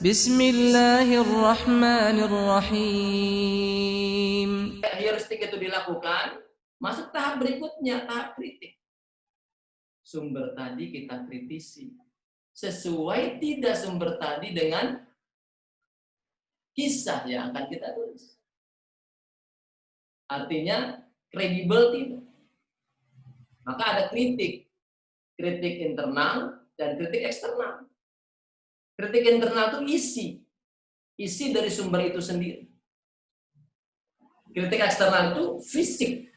Bismillahirrahmanirrahim. Heuristik itu dilakukan, masuk tahap berikutnya, tahap kritik. Sumber tadi kita kritisi. Sesuai tidak sumber tadi dengan kisah yang akan kita tulis. Artinya, kredibel tidak. Maka ada kritik. Kritik internal dan kritik eksternal. Kritik internal itu isi dari sumber itu sendiri. Kritik eksternal itu fisik.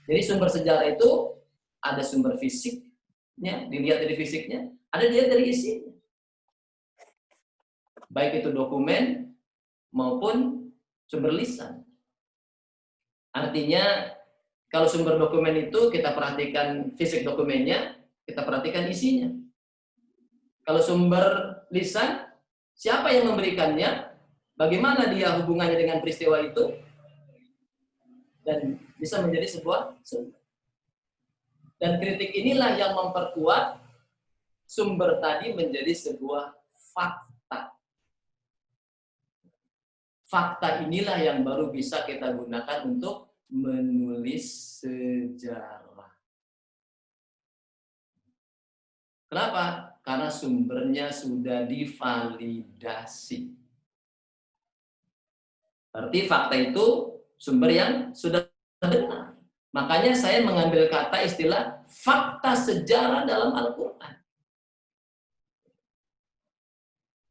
Jadi sumber sejarah itu ada sumber fisiknya, dilihat dari fisiknya, ada dilihat dari isinya. Baik itu dokumen maupun sumber lisan. Artinya kalau sumber dokumen itu kita perhatikan fisik dokumennya, kita perhatikan isinya. Kalau sumber lisan, siapa yang memberikannya? Bagaimana dia hubungannya dengan peristiwa itu? Dan bisa menjadi sebuah sumber. Dan kritik inilah yang memperkuat sumber tadi menjadi sebuah fakta. Fakta inilah yang baru bisa kita gunakan untuk menulis sejarah. Kenapa? Karena sumbernya sudah divalidasi. Berarti fakta itu sumber yang sudah benar. Makanya saya mengambil kata istilah fakta sejarah dalam Al-Quran.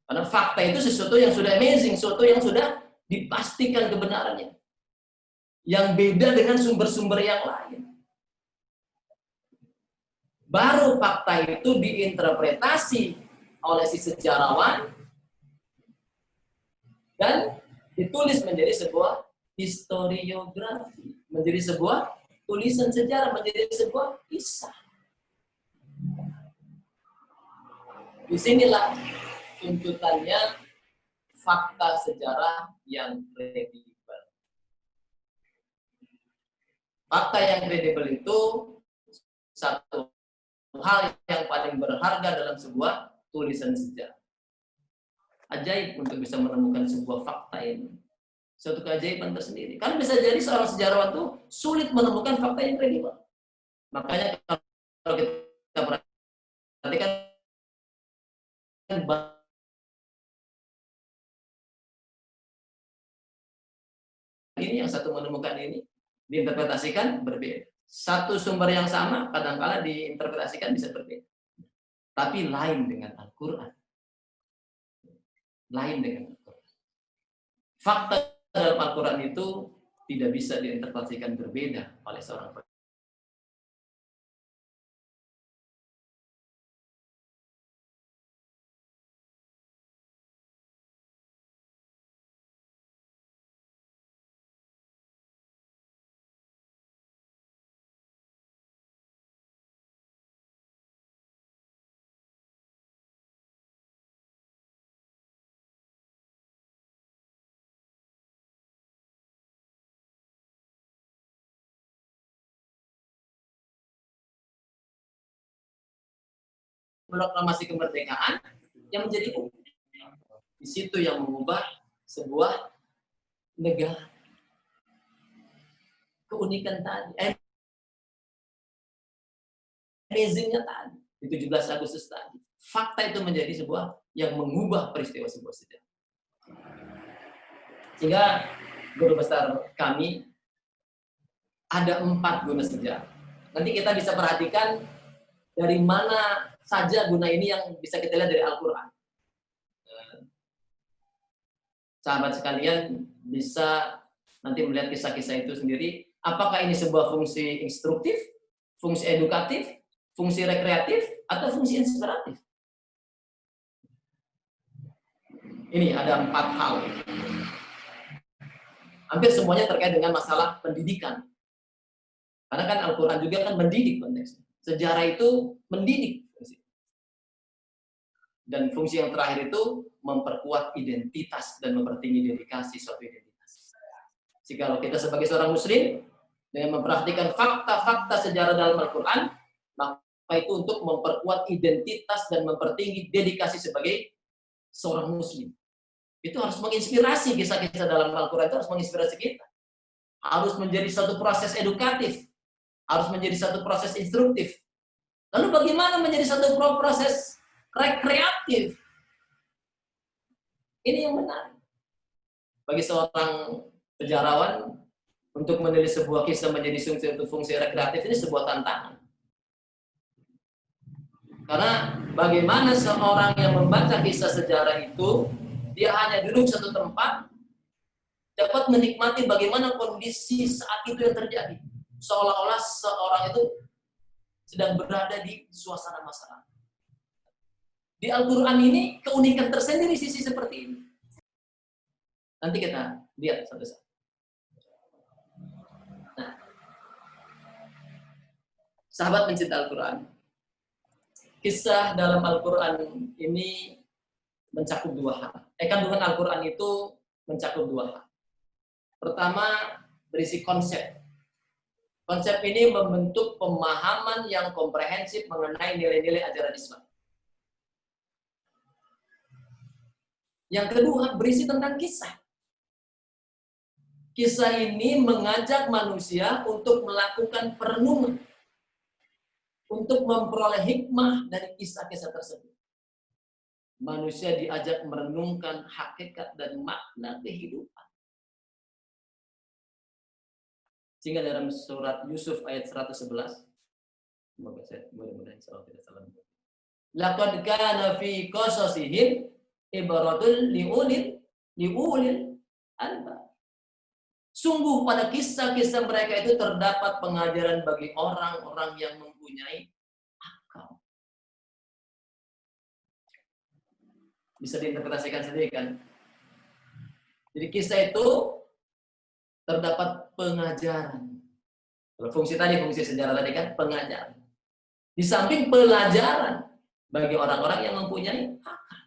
Karena fakta itu sesuatu yang sudah amazing, sesuatu yang sudah dipastikan kebenarannya. Yang beda dengan sumber-sumber yang lain. Baru fakta itu diinterpretasi oleh si sejarawan dan ditulis menjadi sebuah historiografi, menjadi sebuah tulisan sejarah, menjadi sebuah kisah. Disinilah tuntutannya fakta sejarah yang kredibel. Fakta yang kredibel itu satu hal yang paling berharga dalam sebuah tulisan sejarah. Ajaib untuk bisa menemukan sebuah fakta ini. Suatu keajaiban tersendiri. Karena bisa jadi seorang sejarawan itu sulit menemukan fakta yang kredibel. Makanya kalau kita perhatikan ini yang satu menemukan ini diinterpretasikan berbeda. Satu sumber yang sama kadang-kala diinterpretasikan bisa berbeda. Tapi lain dengan Al-Quran. Lain dengan Al-Quran. Fakta dalam Al-Quran itu tidak bisa diinterpretasikan berbeda oleh seorang peneliti. Proklamasi kemerdekaan yang menjadi di situ yang mengubah sebuah negara. Keunikan tadi, amazingnya tadi, di 17 Agustus tadi. Fakta itu menjadi sebuah yang mengubah peristiwa sebuah sejarah. Sehingga guru besar kami ada 4 guna sejarah. Nanti kita bisa perhatikan dari mana saja guna ini yang bisa kita lihat dari Al-Quran. Sahabat sekalian bisa nanti melihat kisah-kisah itu sendiri. Apakah ini sebuah fungsi instruktif, fungsi edukatif, fungsi rekreatif, atau fungsi inspiratif? Ini ada 4 hal. Hampir semuanya terkait dengan masalah pendidikan. Karena kan Al-Quran juga kan mendidik konteksnya. Sejarah itu mendidik. Dan fungsi yang terakhir itu memperkuat identitas dan mempertinggi dedikasi suatu identitas. Jika kalau kita sebagai seorang muslim dengan memperhatikan fakta-fakta sejarah dalam Al-Quran, maka itu untuk memperkuat identitas dan mempertinggi dedikasi sebagai seorang muslim. Itu harus menginspirasi, kisah-kisah dalam Al-Quran itu harus menginspirasi kita. Harus menjadi satu proses edukatif, harus menjadi satu proses instruktif. Lalu bagaimana menjadi satu proses rekreatif? Ini yang benar. Bagi seorang sejarawan, untuk menulis sebuah kisah menjadi fungsi rekreatif ini sebuah tantangan. Karena bagaimana seorang yang membaca kisah sejarah itu, dia hanya duduk satu tempat, dapat menikmati bagaimana kondisi saat itu yang terjadi. Seolah-olah seorang itu sedang berada di suasana masyarakat. Di Al-Quran ini keunikan tersendiri sisi seperti ini. Nanti kita lihat satu-satu. Nah, sahabat pencinta Al-Quran, kisah dalam Al-Quran ini mencakup dua hal. Kandungan Al-Quran itu mencakup dua hal. Pertama, berisi konsep. Konsep ini membentuk pemahaman yang komprehensif mengenai nilai-nilai ajaran Islam. Yang kedua, berisi tentang kisah. Kisah ini mengajak manusia untuk melakukan perenungan, untuk memperoleh hikmah dari kisah-kisah tersebut. Manusia diajak merenungkan hakikat dan makna kehidupan. Sehingga dalam surat Yusuf ayat 111, semoga saya mudah-mudahan insyaallah tidak salah. Laqad kana fi qasasihim ibaratul liulil albab. Sungguh pada kisah-kisah mereka itu terdapat pengajaran bagi orang-orang yang mempunyai akal. Bisa diinterpretasikan sendiri kan? Jadi kisah itu terdapat pengajaran. Kalau fungsi sejarah tadi kan pengajaran. Di samping pelajaran bagi orang-orang yang mempunyai akal.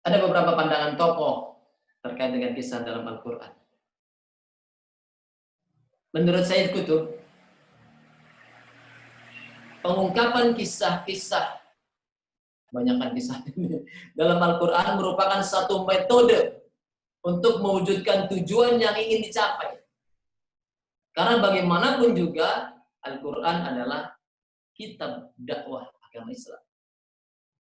Ada beberapa pandangan tokoh terkait dengan kisah dalam Al-Quran. Menurut Sayyid Qutb, pengungkapan kisah-kisah, kebanyakan kisah ini dalam Al-Quran merupakan satu metode untuk mewujudkan tujuan yang ingin dicapai. Karena bagaimanapun juga Al-Quran adalah kitab dakwah agama Islam.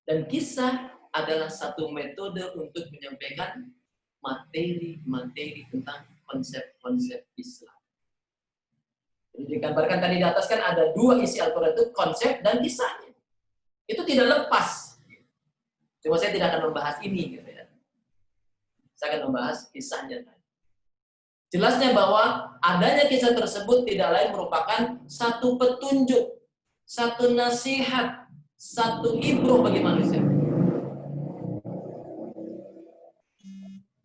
Dan kisah adalah satu metode untuk menyampaikan materi-materi tentang konsep-konsep Islam. Jadi digambarkan tadi di atas kan ada dua isi Al-Quran itu, konsep dan kisahnya. Itu tidak lepas. Cuma saya tidak akan membahas ini. Gitu ya. Saya akan membahas kisahnya. Jelasnya bahwa adanya kisah tersebut tidak lain merupakan satu petunjuk, satu nasihat, satu ibrah bagi manusia.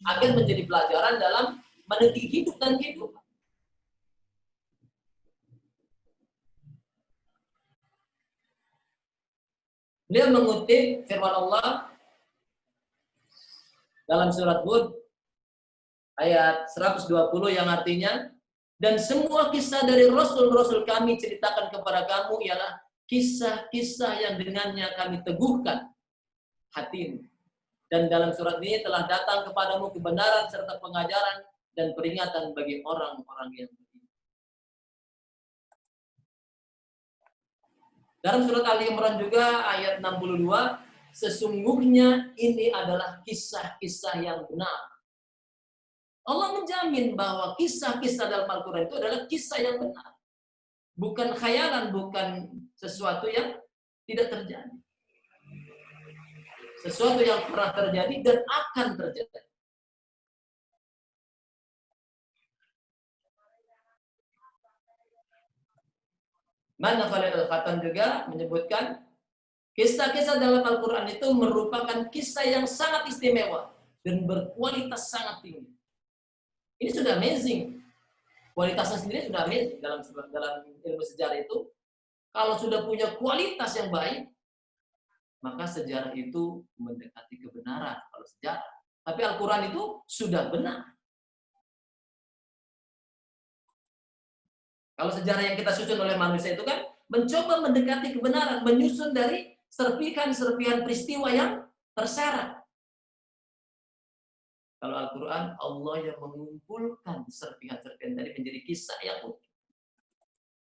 Agar menjadi pelajaran dalam meniti hidup dan kehidupan. Beliau mengutip firman Allah dalam surat Hud ayat 120 yang artinya, dan semua kisah dari Rasul-Rasul kami ceritakan kepada kamu ialah kisah-kisah yang dengannya kami teguhkan hatimu. Dan dalam surat ini telah datang kepadamu kebenaran serta pengajaran dan peringatan bagi orang-orang yang beriman. Dalam surat Ali Imran juga ayat 62, sesungguhnya ini adalah kisah-kisah yang benar. Allah menjamin bahwa kisah-kisah dalam Al-Quran itu adalah kisah yang benar. Bukan khayalan, bukan sesuatu yang tidak terjadi. Sesuatu yang pernah terjadi dan akan terjadi. Mana Khalil Al-Fatan juga menyebutkan kisah-kisah dalam Al-Quran itu merupakan kisah yang sangat istimewa dan berkualitas sangat tinggi. Ini sudah amazing. Kualitasnya sendiri sudah amazing dalam ilmu sejarah itu. Kalau sudah punya kualitas yang baik, maka sejarah itu mendekati kebenaran kalau sejarah. Tapi Al-Quran itu sudah benar. Kalau sejarah yang kita susun oleh manusia itu kan mencoba mendekati kebenaran, menyusun dari serpihan-serpihan peristiwa yang terserat. Kalau Al-Quran, Allah yang mengumpulkan serpihan-serpihan tadi menjadi kisah yang utuh.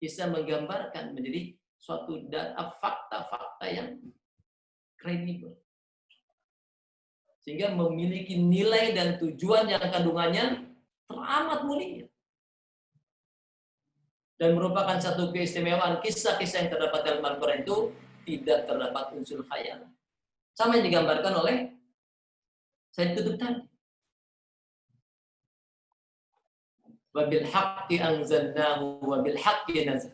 Kisah menggambarkan menjadi suatu data fakta-fakta yang kredibel. Sehingga memiliki nilai dan tujuan yang kandungannya teramat mulia. Dan merupakan satu keistimewaan kisah-kisah yang terdapat dalam Al-Quran itu tidak terdapat unsur khayal. Sama yang digambarkan oleh Sayyid Qutb tadi. Wabil haqqi anzalnahu wabil haqqi nazal.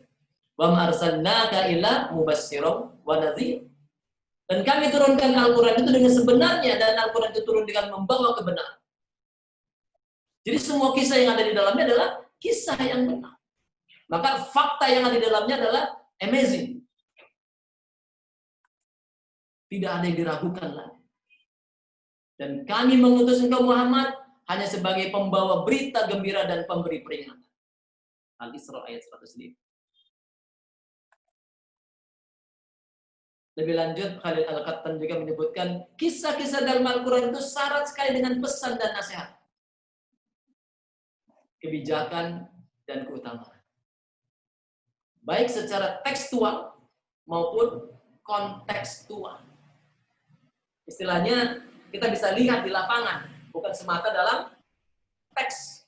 Wa ma arsalnaka illa mubassiran wa nadhir. Dan kami turunkan Al-Quran itu dengan sebenarnya, dan Al-Quran itu turun dengan membawa kebenaran. Jadi semua kisah yang ada di dalamnya adalah kisah yang benar. Maka fakta yang ada di dalamnya adalah amazing. Tidak ada yang diragukan lagi. Dan kami mengutus engkau Muhammad hanya sebagai pembawa berita gembira dan pemberi peringatan. Al-Isra ayat 105. Lebih lanjut, Khalil Al-Qattan juga menyebutkan kisah-kisah dalam Al-Quran itu syarat sekali dengan pesan dan nasihat, kebijakan dan keutamaan, baik secara tekstual maupun kontekstual. Istilahnya kita bisa lihat di lapangan, bukan semata dalam teks.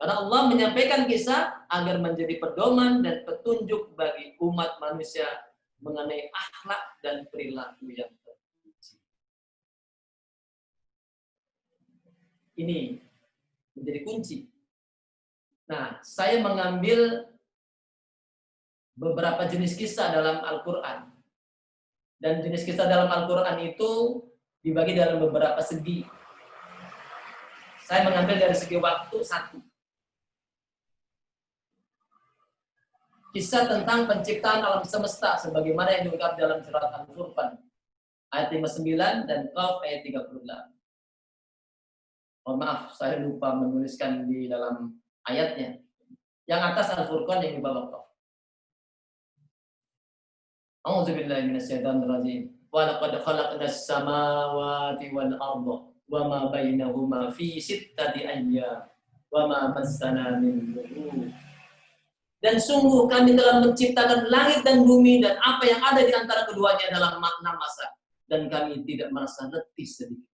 Karena Allah menyampaikan kisah agar menjadi pedoman dan petunjuk bagi umat manusia mengenai akhlak dan perilaku yang terpuji. Ini menjadi kunci. Nah, saya mengambil beberapa jenis kisah dalam Al-Quran. Dan jenis kisah dalam Al-Quran itu dibagi dalam beberapa segi. Saya mengambil dari segi waktu satu. Kisah tentang penciptaan alam semesta sebagaimana yang diungkap dalam surat Al-Furqan ayat 59 dan Qaf ayat 38. Oh, maaf, saya lupa menuliskan di dalam ayatnya. Yang atas Al-Furqan, yang di bawah Qaf. A'udzubillahi minasyaitonir rajim. Wa laqad khalaqnas samawati wal arda wa ma bainahuma fi sittati ayyam wa ma massana min lughub. Dan sungguh kami telah menciptakan langit dan bumi dan apa yang ada di antara keduanya dalam 6 masa. Dan kami tidak merasa letih sedikit.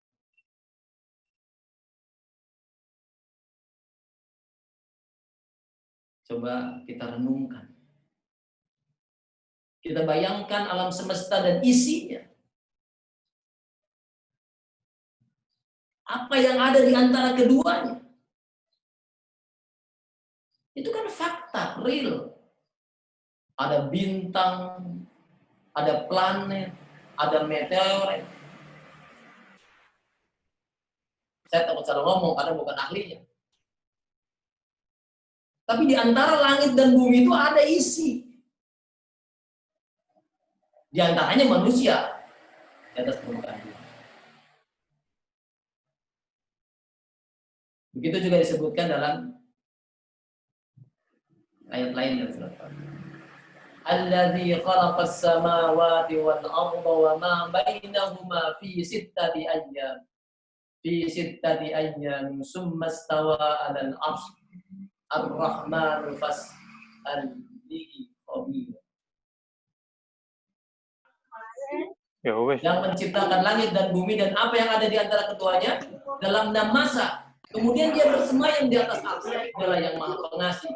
Coba kita renungkan. Kita bayangkan alam semesta dan isinya. Apa yang ada di antara keduanya. Itu kan fakta, real. Ada bintang, ada planet, ada meteor. Saya takut salah ngomong karena bukan ahlinya. Tapi di antara langit dan bumi itu ada isi. Di antaranya manusia di atas permukaan bumi. Begitu juga disebutkan dalam ayat lain dari surat Al-Fatihah. Alladzi khalaqas samawati wal arda wa ma bainahuma fi sittati ayyam. Fi sittati ayyam summa istawa 'alal 'arsy. Ar-Rahmanu fas'al bihi khabir. Yang menciptakan langit dan bumi dan apa yang ada di antara keduanya dalam 6 masa. Kemudian dia bersemayam di atas arsy, Dialah yang Maha Pengasih.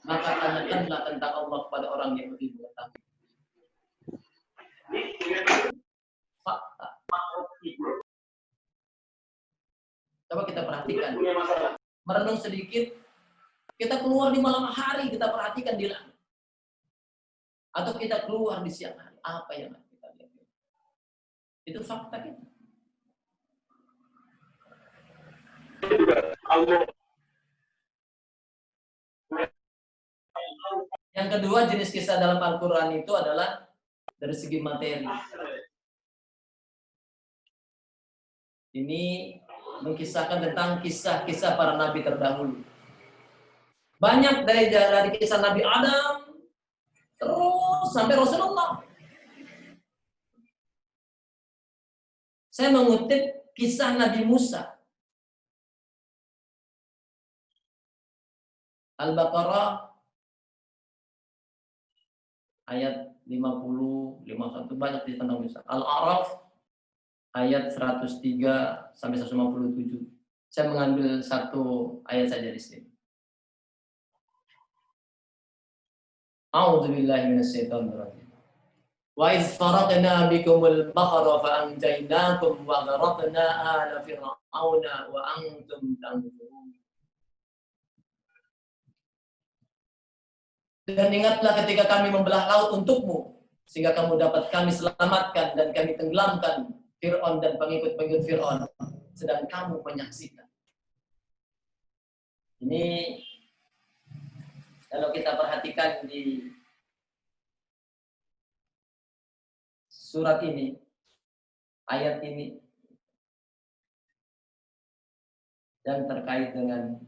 Maka tanyakanlah tentang Allah kepada orang yang lebih mengetahui. Fakta. Coba kita perhatikan. Merenung sedikit. Kita keluar di malam hari, kita perhatikan di langit. Atau kita keluar di siang hari. Apa yang kita lihat? Itu fakta kita. Yang kedua, jenis kisah dalam Al-Quran itu adalah dari segi materi. Ini mengkisahkan tentang kisah-kisah para nabi terdahulu. Banyak dari kisah Nabi Adam Terus sampai Rasulullah. Saya mengutip kisah Nabi Musa. Al-Baqarah ayat 50, 51 banyak di tentang Musa. Al-A'raf ayat 103 sampai 157. Saya mengambil satu ayat saja di sini. A'udzubillahi minasyaitonir rajim. Wa idz faraqna bikumul bahra fa anjaynakum wa gharaqna ala fir'auna wa antum tanzurun. Dan ingatlah ketika kami membelah laut untukmu sehingga kamu dapat kami selamatkan dan kami tenggelamkan Fir'aun dan pengikut-pengikut Fir'aun sedang kamu menyaksikan. Ini kalau kita perhatikan di surat ini, ayat ini yang terkait dengan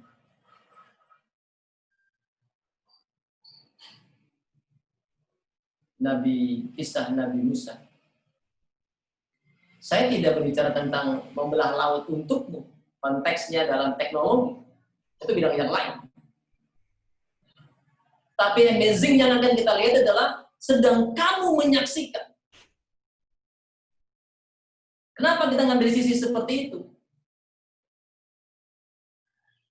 kisah Nabi Musa. Saya tidak berbicara tentang membelah laut untukmu. Konteksnya dalam teknologi. Itu bidang yang lain. Tapi amazing yang akan kita lihat adalah sedang kamu menyaksikan. Kenapa kita ngambil sisi seperti itu?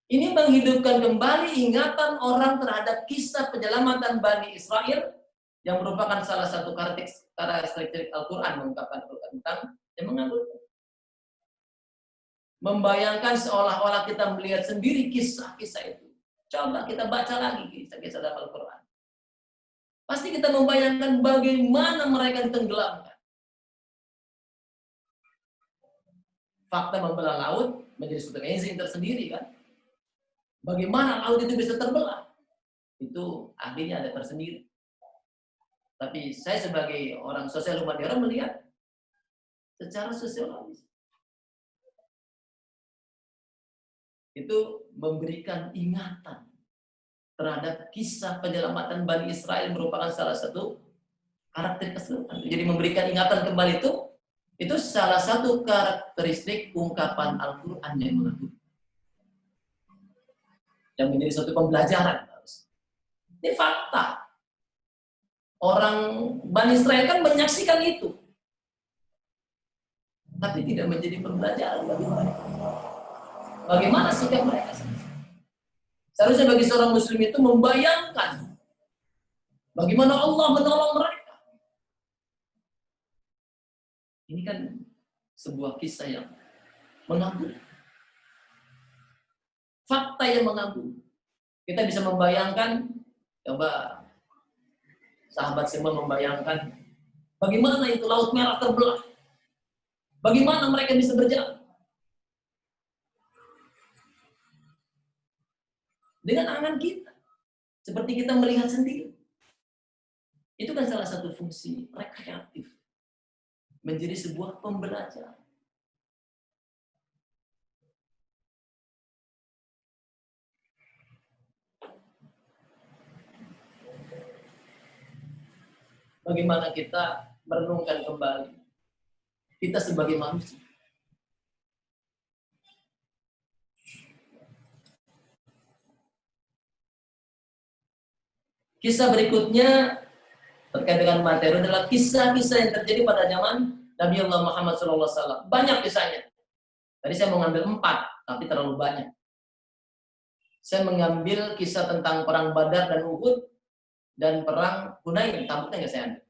Ini menghidupkan kembali ingatan orang terhadap kisah penyelamatan Bani Israel yang merupakan salah satu karakteristik Al-Quran mengungkapkan tentang yang mengagumkan. Membayangkan seolah-olah kita melihat sendiri kisah-kisah itu. Coba kita baca lagi kisah-kisah dalam Al-Quran. Pasti kita membayangkan bagaimana mereka ditenggelamkan. Fakta membelah laut menjadi suatu enzim tersendiri kan. Bagaimana laut itu bisa terbelah? Itu ahlinya ada tersendiri. Tapi saya sebagai orang sosial humaniora melihat secara sosiologis. Itu memberikan ingatan terhadap kisah penyelamatan Bani Israel merupakan salah satu karakteristik. Jadi memberikan ingatan kembali itu salah satu karakteristik ungkapan Al-Quran yang mengagumkan. Yang menjadi suatu pembelajaran. Ini fakta. Orang Bani Israel kan menyaksikan itu. Tapi tidak menjadi pembelajaran bagi mereka. Bagaimana sikap mereka? Seharusnya bagi seorang muslim itu membayangkan bagaimana Allah menolong mereka. Ini kan sebuah kisah yang mengagumkan. Fakta yang mengagumkan. Kita bisa membayangkan, coba sahabat semua membayangkan bagaimana itu Laut Merah terbelah. Bagaimana mereka bisa berjalan. Dengan angan kita. Seperti kita melihat sendiri. Itu kan salah satu fungsi rekreatif. Menjadi sebuah pembelajaran. Bagaimana kita merenungkan kembali kita sebagai manusia. Kisah berikutnya terkait dengan materi adalah kisah-kisah yang terjadi pada zaman Nabi Allah Muhammad SAW. Banyak kisahnya. Tadi saya mengambil 4, tapi terlalu banyak. Saya mengambil kisah tentang perang Badar dan Uhud dan perang Hunain. Tampuknya nggak saya ambil.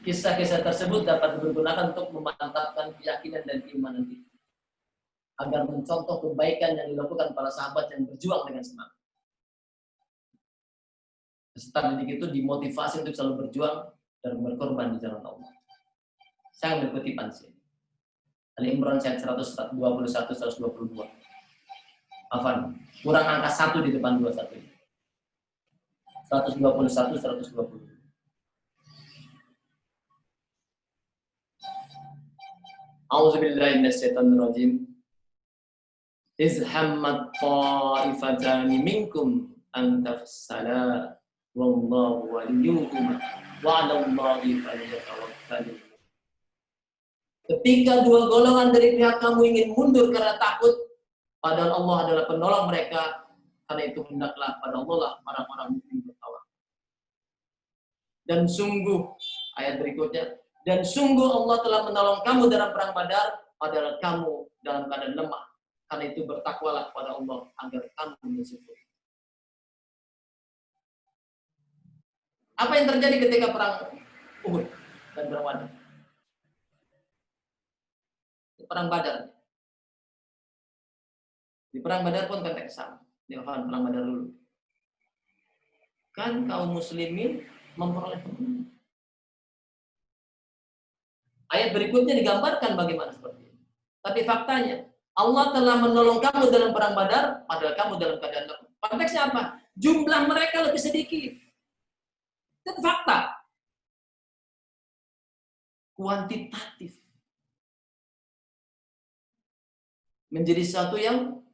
Kisah-kisah tersebut dapat digunakan untuk memantapkan keyakinan dan keimanan kita. Agar mencontoh kebaikan yang dilakukan para sahabat yang berjuang dengan semangat. Peserta didik itu dimotivasi untuk selalu berjuang dan berkorban di jalan Allah. Saya ambil kutipan sini. Ali Imran ayat 121-122. Afan, kurang angka 1 di depan 21. 121-122. A'udzubillahi minasyaitonir rajim. Iz hammat ta'ifatani minkum antafsala wallahu waliyuhuma wa 'alallahi falyatawakkalul. Ketika dua golongan dari pihak kamu ingin mundur karena takut, padahal Allah adalah penolong mereka, karena itu hendaklah pada Allah lah orang-orang mukmin bertawakal. Dan sungguh, ayat berikutnya, dan sungguh Allah telah menolong kamu dalam perang Badar, padahal kamu dalam keadaan lemah. Karena itu bertakwalah kepada Allah agar kamu mensyukuri. Apa yang terjadi ketika perang Uhud dan perang Badar? Perang Badar. Di perang Badar pun konteks sama. Di perang Badar dulu. Kan kaum muslimin memperoleh kemenangan. Ayat berikutnya digambarkan bagaimana seperti ini. Tapi faktanya, Allah telah menolong kamu dalam perang Badar, padahal kamu dalam keadaan lemah. Konteksnya apa? Jumlah mereka lebih sedikit. Itu fakta. Kuantitatif. Menjadi satu yang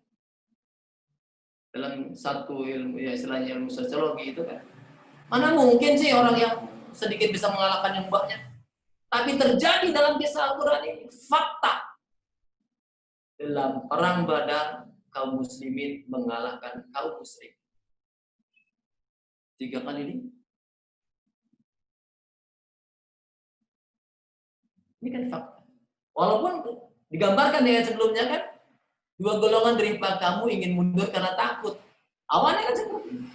dalam satu ilmu, ya istilahnya ilmu sosiologi itu kan. Mana mungkin sih orang yang sedikit bisa mengalahkan yang banyak? Tapi terjadi dalam kisah Al-Quran ini. Fakta. Dalam perang Badar, kaum muslimin mengalahkan kaum musyrik. 3 kali ini. Ini kan fakta. Walaupun digambarkan di ayat sebelumnya kan, dua golongan dari pihak kamu ingin mundur karena takut. Awalnya kan seperti ini.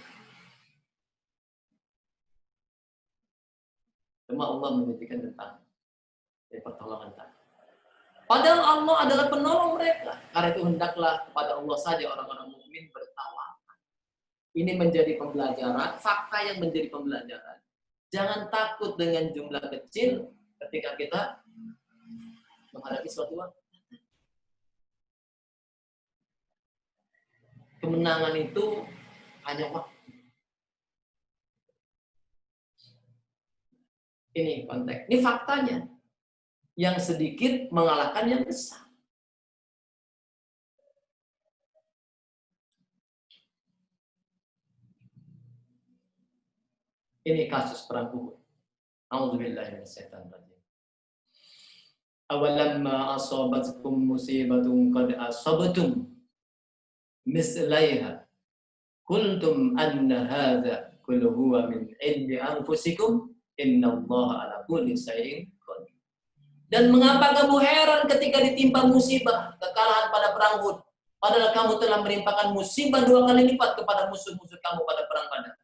Cuma Allah menunjukkan tentang pertolongan tadi. Padahal Allah adalah penolong mereka. Karena itu hendaklah kepada Allah saja orang-orang mukmin bertawakal. Ini menjadi pembelajaran, fakta yang menjadi pembelajaran. Jangan takut dengan jumlah kecil ketika kita menghadapi suatu waktu. Kemenangan itu hanya waktu. Ini konteks. Ini faktanya. Yang sedikit mengalahkan yang besar. Ini kasus perang Uhud. A'udzubillahi minasyaitonir rajim. Awalamma asabatkum musibatun qad asabtum mislaiha qultum anna hadza kullu huwa min indi anfusikum innallaha ala kulli syai'in qadir. Dan mengapa kamu heran ketika ditimpa musibah, kekalahan pada perang Uhud, padahal kamu telah menimpakan musibah 2 kali lipat kepada musuh-musuh kamu pada perang Badar.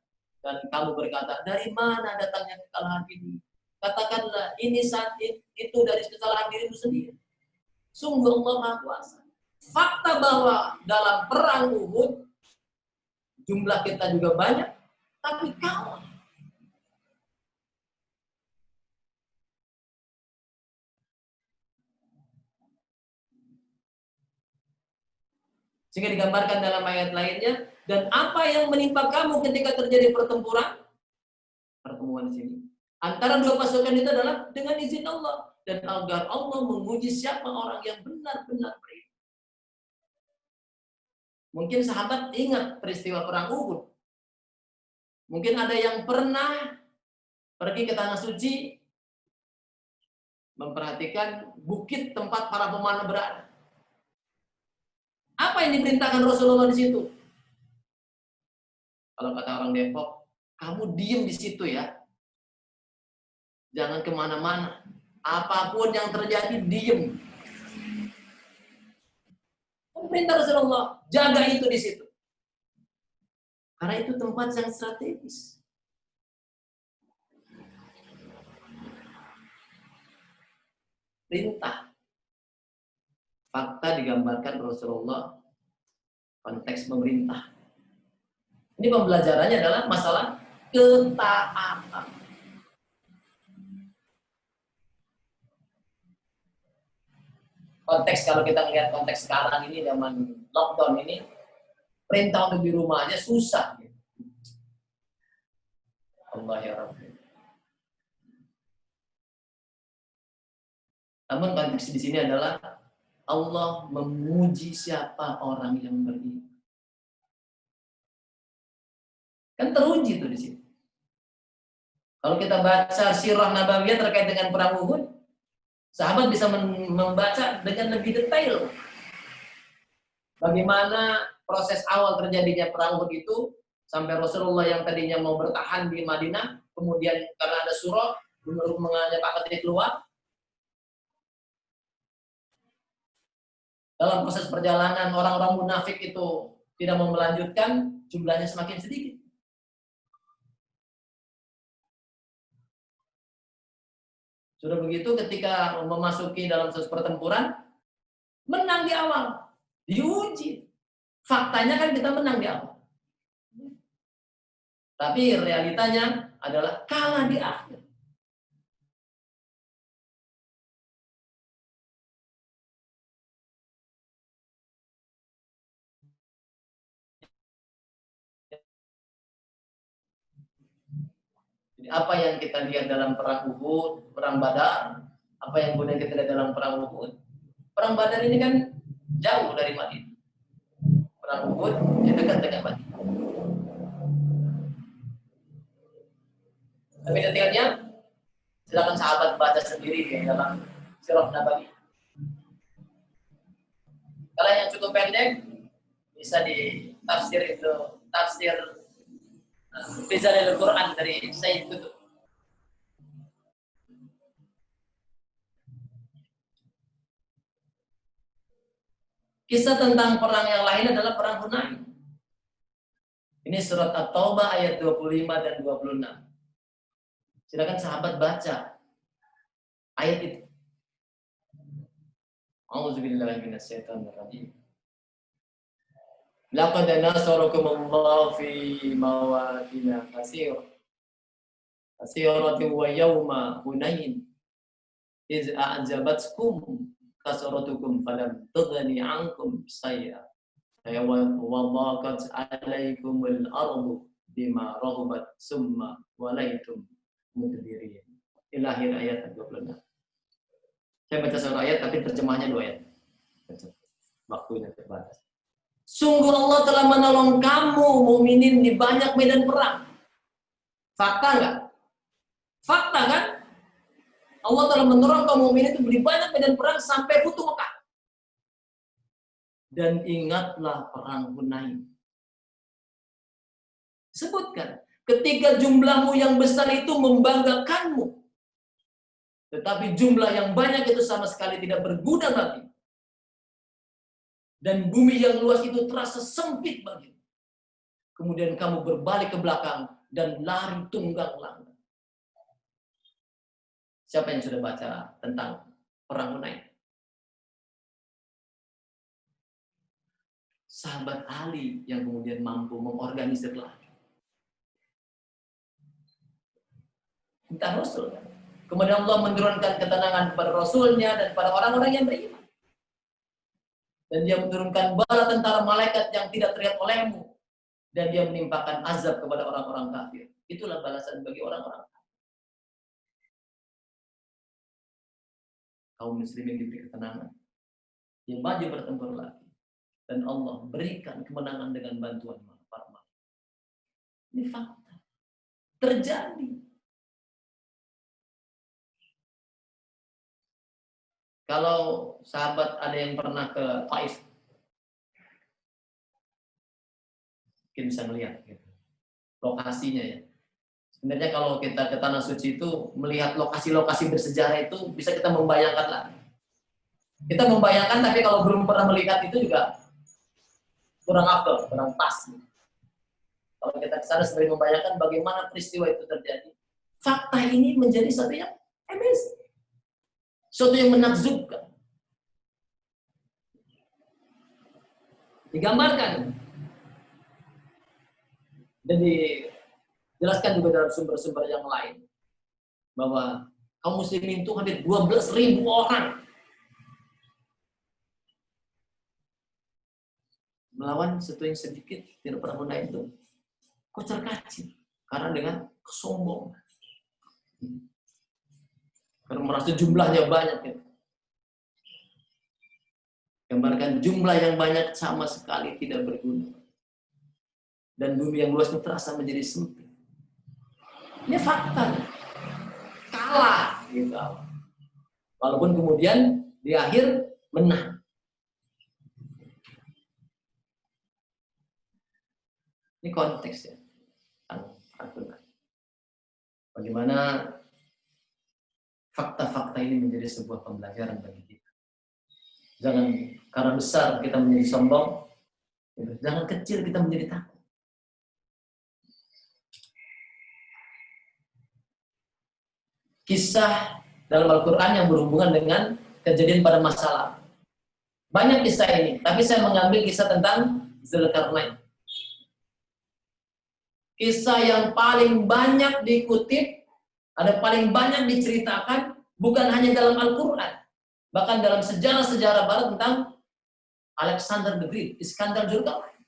Dan kamu berkata, dari mana datangnya kekalahan ini? Katakanlah, ini saat itu dari kesalahan dirimu sendiri. Sungguh Allah Maha Kuasa. Fakta bahwa dalam perang Uhud, jumlah kita juga banyak, tapi kalah. Sehingga digambarkan dalam ayat lainnya, dan apa yang menimpa kamu ketika terjadi pertempuran? Pertemuan di sini. Antara dua pasukan itu adalah dengan izin Allah. Dan agar Allah menguji siapa orang yang benar-benar beriman. Mungkin sahabat ingat peristiwa perang Uhud. Mungkin ada yang pernah pergi ke Tanah Suci, memperhatikan bukit tempat para pemanah berada. Apa yang diperintahkan Rasulullah di situ? Kalau kata orang Depok, kamu diem di situ ya. Jangan kemana-mana. Apapun yang terjadi, diem. Perintah Rasulullah, jaga itu di situ. Karena itu tempat yang strategis. Perintah. Fakta digambarkan Rasulullah konteks pemerintah. Ini pembelajarannya adalah masalah ketaatan. Konteks kalau kita lihat konteks sekarang ini zaman lockdown ini, perintah untuk di rumah aja susah. Allah ya Rabbi. Namun konteks di sini adalah Allah memuji siapa orang yang beriman. Kan teruji tuh di situ. Kalau kita baca sirah nabawiyah terkait dengan perang Uhud, sahabat bisa membaca dengan lebih detail bagaimana proses awal terjadinya perang Uhud itu, sampai Rasulullah yang tadinya mau bertahan di Madinah, kemudian karena ada surah, menurut menyepakati keluar. Dalam proses perjalanan orang-orang munafik itu tidak mau melanjutkan, jumlahnya semakin sedikit. Sudah begitu ketika memasuki dalam proses pertempuran, menang di awal, diuji. Faktanya kan kita menang di awal. Tapi realitanya adalah kalah di akhir. Jadi apa yang kita lihat dalam perang Uhud, perang Badar, apa yang kemudian kita lihat dalam perang Uhud, perang Badar ini kan jauh dari Madinah. Perang Uhud itu dekat dengan Madinah. Tapi detailnya silakan sahabat baca sendiri di dalam Sirah Nabawi. Kalau yang cukup pendek bisa di tafsir itu, tafsir Fizanil Quran dari Sayyid Qutb. Kisah tentang perang yang lain adalah perang Hunain. Ini surat At-Taubah ayat 25 dan 26. Silakan sahabat baca ayat itu. A'udzubillahi minasyaitonir rajim. Laqad nasarakumullahu fi mawadin katsiratin wa yawma Hunain iz a'jabatkum kasratukum falam tughni 'ankum shay'a wa dhaqat 'alaykumul ardu bima rahabat summa walaitum mudbirin. Ila akhir ayat 26. Saya baca satu ayat tapi terjemahnya 2 ayat. Waktunya terbatas. Sungguh Allah telah menolong kamu mukminin di banyak medan perang. Fakta enggak? Fakta kan? Allah telah menolong kaum mukminin itu di banyak medan perang sampai Futuh Mekah. Dan ingatlah perang Hunain. Sebutkan, ketika jumlahmu yang besar itu membanggakanmu, tetapi jumlah yang banyak itu sama sekali tidak berguna bagi. Dan bumi yang luas itu terasa sempit bagi. Kemudian kamu berbalik ke belakang dan lari tunggang langgang. Siapa yang sudah baca tentang perang Hunain? Sahabat Ali yang kemudian mampu mengorganisir lagi. Entah Rasul. Kemudian Allah menurunkan ketenangan kepada Rasulnya dan pada orang-orang yang beriman. Dan dia menurunkan bala tentara malaikat yang tidak terlihat olehmu. Dan dia menimpakan azab kepada orang-orang kafir. Itulah balasan bagi orang-orang kafir. Kaum muslimin diberi ketenangan. Dia maju bertempur lagi. Dan Allah berikan kemenangan dengan bantuan para malaikat. Ini fakta. Terjadi. Kalau sahabat ada yang pernah ke Taif, mungkin bisa melihat gitu. Lokasinya ya. Sebenarnya kalau kita ke Tanah Suci itu melihat lokasi-lokasi bersejarah itu bisa kita membayangkan lah. Kita membayangkan tapi kalau belum pernah melihat itu juga kurang afdol, kurang pas. Kalau kita ke sana sebagai membayangkan bagaimana peristiwa itu terjadi. Fakta ini menjadi satu yang amazing. Suatu yang menakjubkan. Digambarkan. Dan dijelaskan juga dalam sumber-sumber yang lain. Bahwa kaum muslimin itu hampir 12.000 orang. Melawan satu yang sedikit, tidak pernah Hunain itu. Kocar-kacir. Karena dengan kesombongan. Karena merasa jumlahnya banyak. Ya. Gambarkan jumlah yang banyak sama sekali tidak berguna. dan bumi yang luas itu terasa menjadi sempit. Ini fakta. Kalah gitu. Walaupun kemudian di akhir menang. Ini konteks ya. Bagaimana fakta-fakta ini menjadi sebuah pembelajaran bagi kita. Jangan karena besar kita menjadi sombong, jangan kecil kita menjadi takut. Kisah dalam Al-Quran yang berhubungan dengan kejadian pada masa lalu. Banyak kisah ini, tapi saya mengambil kisah tentang Zulkarnain. Kisah yang paling banyak dikutip, ada paling banyak diceritakan, bukan hanya dalam Al-Quran, bahkan dalam sejarah-sejarah barat tentang Alexander the Great, Iskandar Zulkarnain.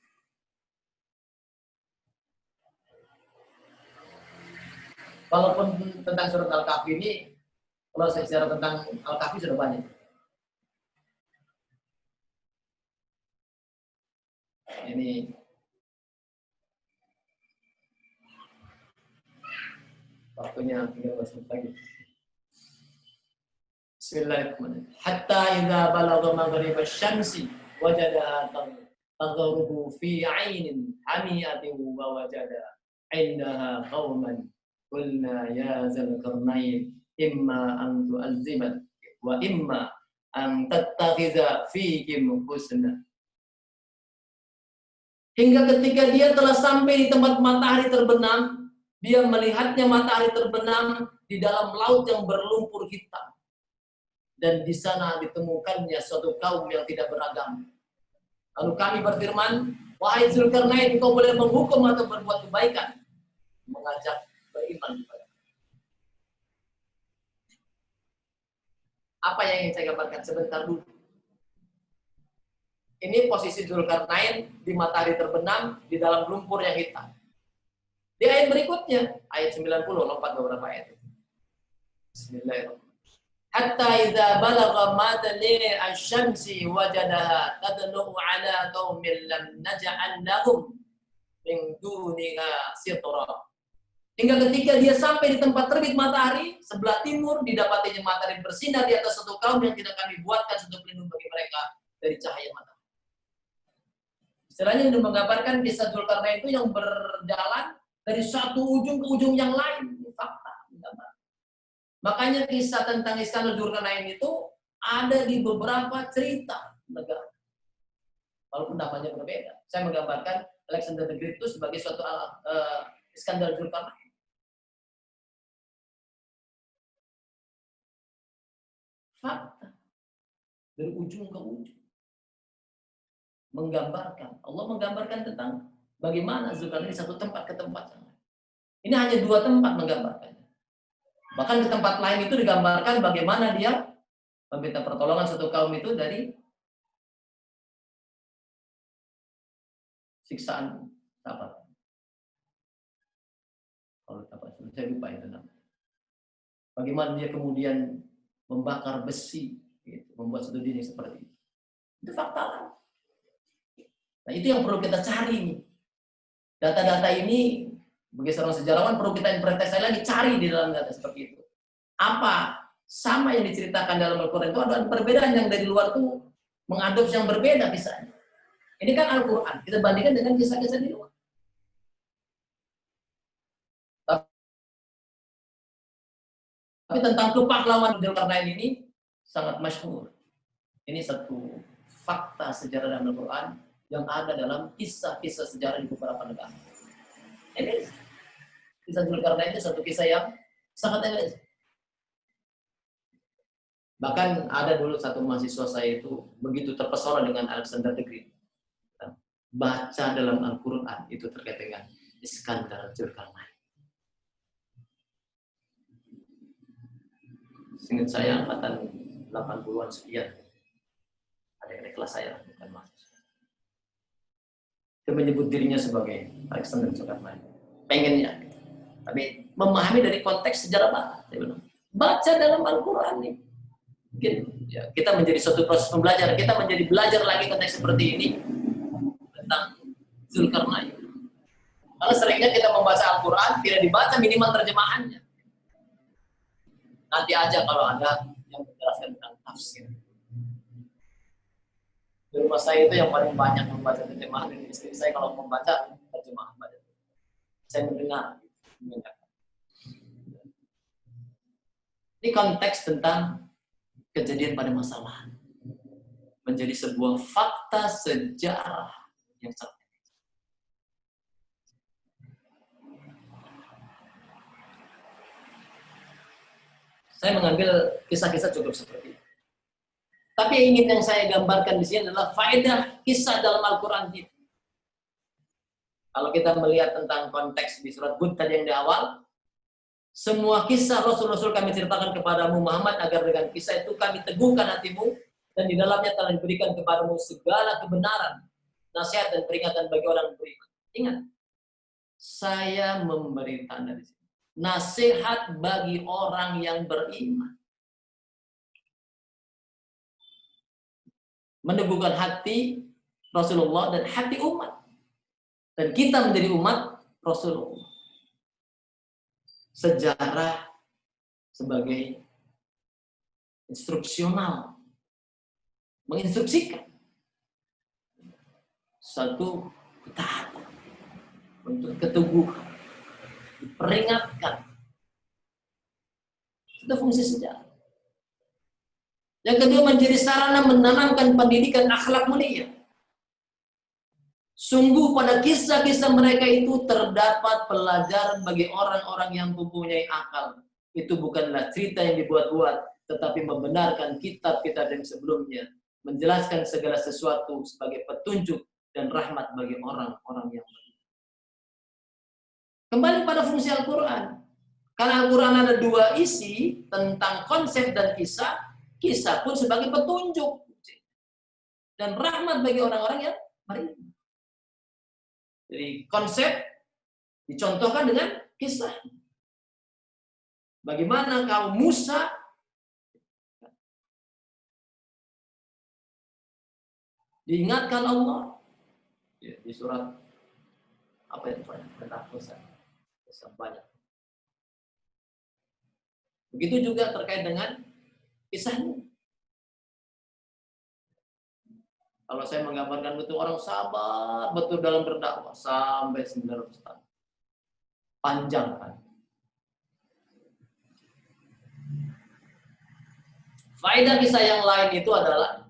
Walaupun tentang surat Al-Kahfi ini, kalau saya bicara tentang Al-Kahfi sudah banyak. Ini waktunya 13 menit lagi. Bismillahirrahmanirrahim. Hatta idza balagha maghrib asy-syamsi wajadaha taghrubu fi 'ainin hamiyatin wa wajada 'indaha qauman qulna ya Zulkarnain imma an tu'azziba wa imma an tattakhidha fihim husna. Hingga ketika dia telah sampai di tempat matahari terbenam, dia melihatnya matahari terbenam di dalam laut yang berlumpur hitam. Dan di sana ditemukannya suatu kaum yang tidak beragama. Lalu kami berfirman, wahai Zulkarnain, engkau boleh menghukum atau berbuat kebaikan, mengajak beriman kepada. Apa yang ingin saya gambarkan sebentar dulu? Ini posisi Zulkarnain di matahari terbenam di dalam lumpur yang hitam. Di ayat berikutnya, ayat 90, lompat beberapa ayat. Bismillahirrahmanirrahim. Hatta idza balagha madali asy-syamsi wajadaha tadlu 'ala qaumin lam naj'al lahum min duniha sitra. Hingga ketika dia sampai di tempat terbit matahari, sebelah timur didapatinya matahari bersinar di atas satu kaum yang tidak kami buatkan satu pelindung bagi mereka dari cahaya matahari. Istilahnya ini menggambarkan kisah Zulkarnain itu yang berjalan dari satu ujung ke ujung yang lain. Ini fakta. Makanya kisah tentang Iskandar Zulkarnain itu ada di beberapa cerita negara. Walaupun namanya berbeda. Saya menggambarkan Alexander the Great itu sebagai suatu Iskandar Zulkarnain. Fakta. Dari ujung ke ujung. Menggambarkan. Allah menggambarkan tentang bagaimana Zulkarnain dari satu tempat ke tempat yang lain. Ini hanya dua tempat menggambarkannya. Bahkan di tempat lain itu digambarkan bagaimana dia meminta pertolongan satu kaum itu dari siksaan apa? Kalau apa? Saya lupa itu namanya. Bagaimana dia kemudian membakar besi, gitu, membuat satu dinding seperti itu. Itu fakta lah. Nah itu yang perlu kita cari. Data-data ini bagi seorang sejarawan perlu kita interpretasi lagi, cari di dalam data seperti itu. Apa sama yang diceritakan dalam Al-Quran itu ada perbedaan yang dari luar itu mengadopsi yang berbeda kisahnya. Ini kan Al-Quran, kita bandingkan dengan kisah-kisah di luar. Tapi tentang kepahlawanan Zulkarnain ini sangat masyhur. Ini satu fakta sejarah dalam Al-Quran yang ada dalam kisah-kisah sejarah di beberapa negara. Ini kisah Zulkarnain itu satu kisah yang sangat elit. Bahkan ada dulu satu mahasiswa saya itu begitu terpesona dengan Alexander the Great. Baca dalam Al-Quran itu terkait dengan Iskandar Zulkarnain. Seingat saya angkatan 80-an sekian. Ada yang kelas saya, bukan mahasiswa. Dia menyebut dirinya sebagai Alexander Zulkarnain. Pengennya. Tapi memahami dari konteks sejarah barat. Baca dalam Al-Quran nih. Mungkin ya, kita menjadi suatu proses pembelajaran. Kita menjadi belajar lagi konteks seperti ini. Tentang Zulkarnain. Karena seringnya kita membaca Al-Quran tidak dibaca minimal terjemahannya. Nanti aja kalau ada yang menjelaskan tentang tafsir. Di rumah saya itu yang paling banyak membaca terjemahan dari istri saya kalau membaca terjemahan. Saya mendengar. Ini konteks tentang kejadian pada masa lalu. Menjadi sebuah fakta sejarah yang sangat. Saya mengambil kisah-kisah cukup seperti itu. Tapi yang saya gambarkan di sini adalah faedah kisah dalam Al-Quran itu. Kalau kita melihat tentang konteks di surat Hud tadi yang di awal, semua kisah Rasul-Rasul kami ceritakan kepadamu Muhammad agar dengan kisah itu kami teguhkan hatimu dan di dalamnya telah diberikan kepadamu segala kebenaran, nasihat dan peringatan bagi orang beriman. Ingat, saya memberi tanda di sini. Nasihat bagi orang yang beriman. Meneguhkan hati Rasulullah dan hati umat. Dan kita menjadi umat Rasulullah. Sejarah sebagai instruksional. Menginstruksikan. Satu ketaatan. Untuk keteguhan. Diperingatkan. Itu fungsi sejarah. Yang kedua menjadi sarana menanamkan pendidikan akhlak mulia. Sungguh pada kisah-kisah mereka itu terdapat pelajaran bagi orang-orang yang mempunyai akal. Itu bukanlah cerita yang dibuat-buat, tetapi membenarkan kitab-kitab yang sebelumnya, menjelaskan segala sesuatu sebagai petunjuk dan rahmat bagi orang-orang yang beriman. Kembali pada fungsi Al-Quran. Karena Al-Quran ada dua isi tentang konsep dan kisah, kisah pun sebagai petunjuk dan rahmat bagi orang-orang yang beriman. Jadi konsep dicontohkan dengan kisah. Bagaimana kaum Musa diingatkan Allah di surat apa itu tentang Musa banyak. Begitu juga terkait dengan kisahnya. Kalau saya menggambarkan betul orang sabar betul dalam berdakwah sampai 900 tahun. Panjang kan. Faedah kisah yang lain itu adalah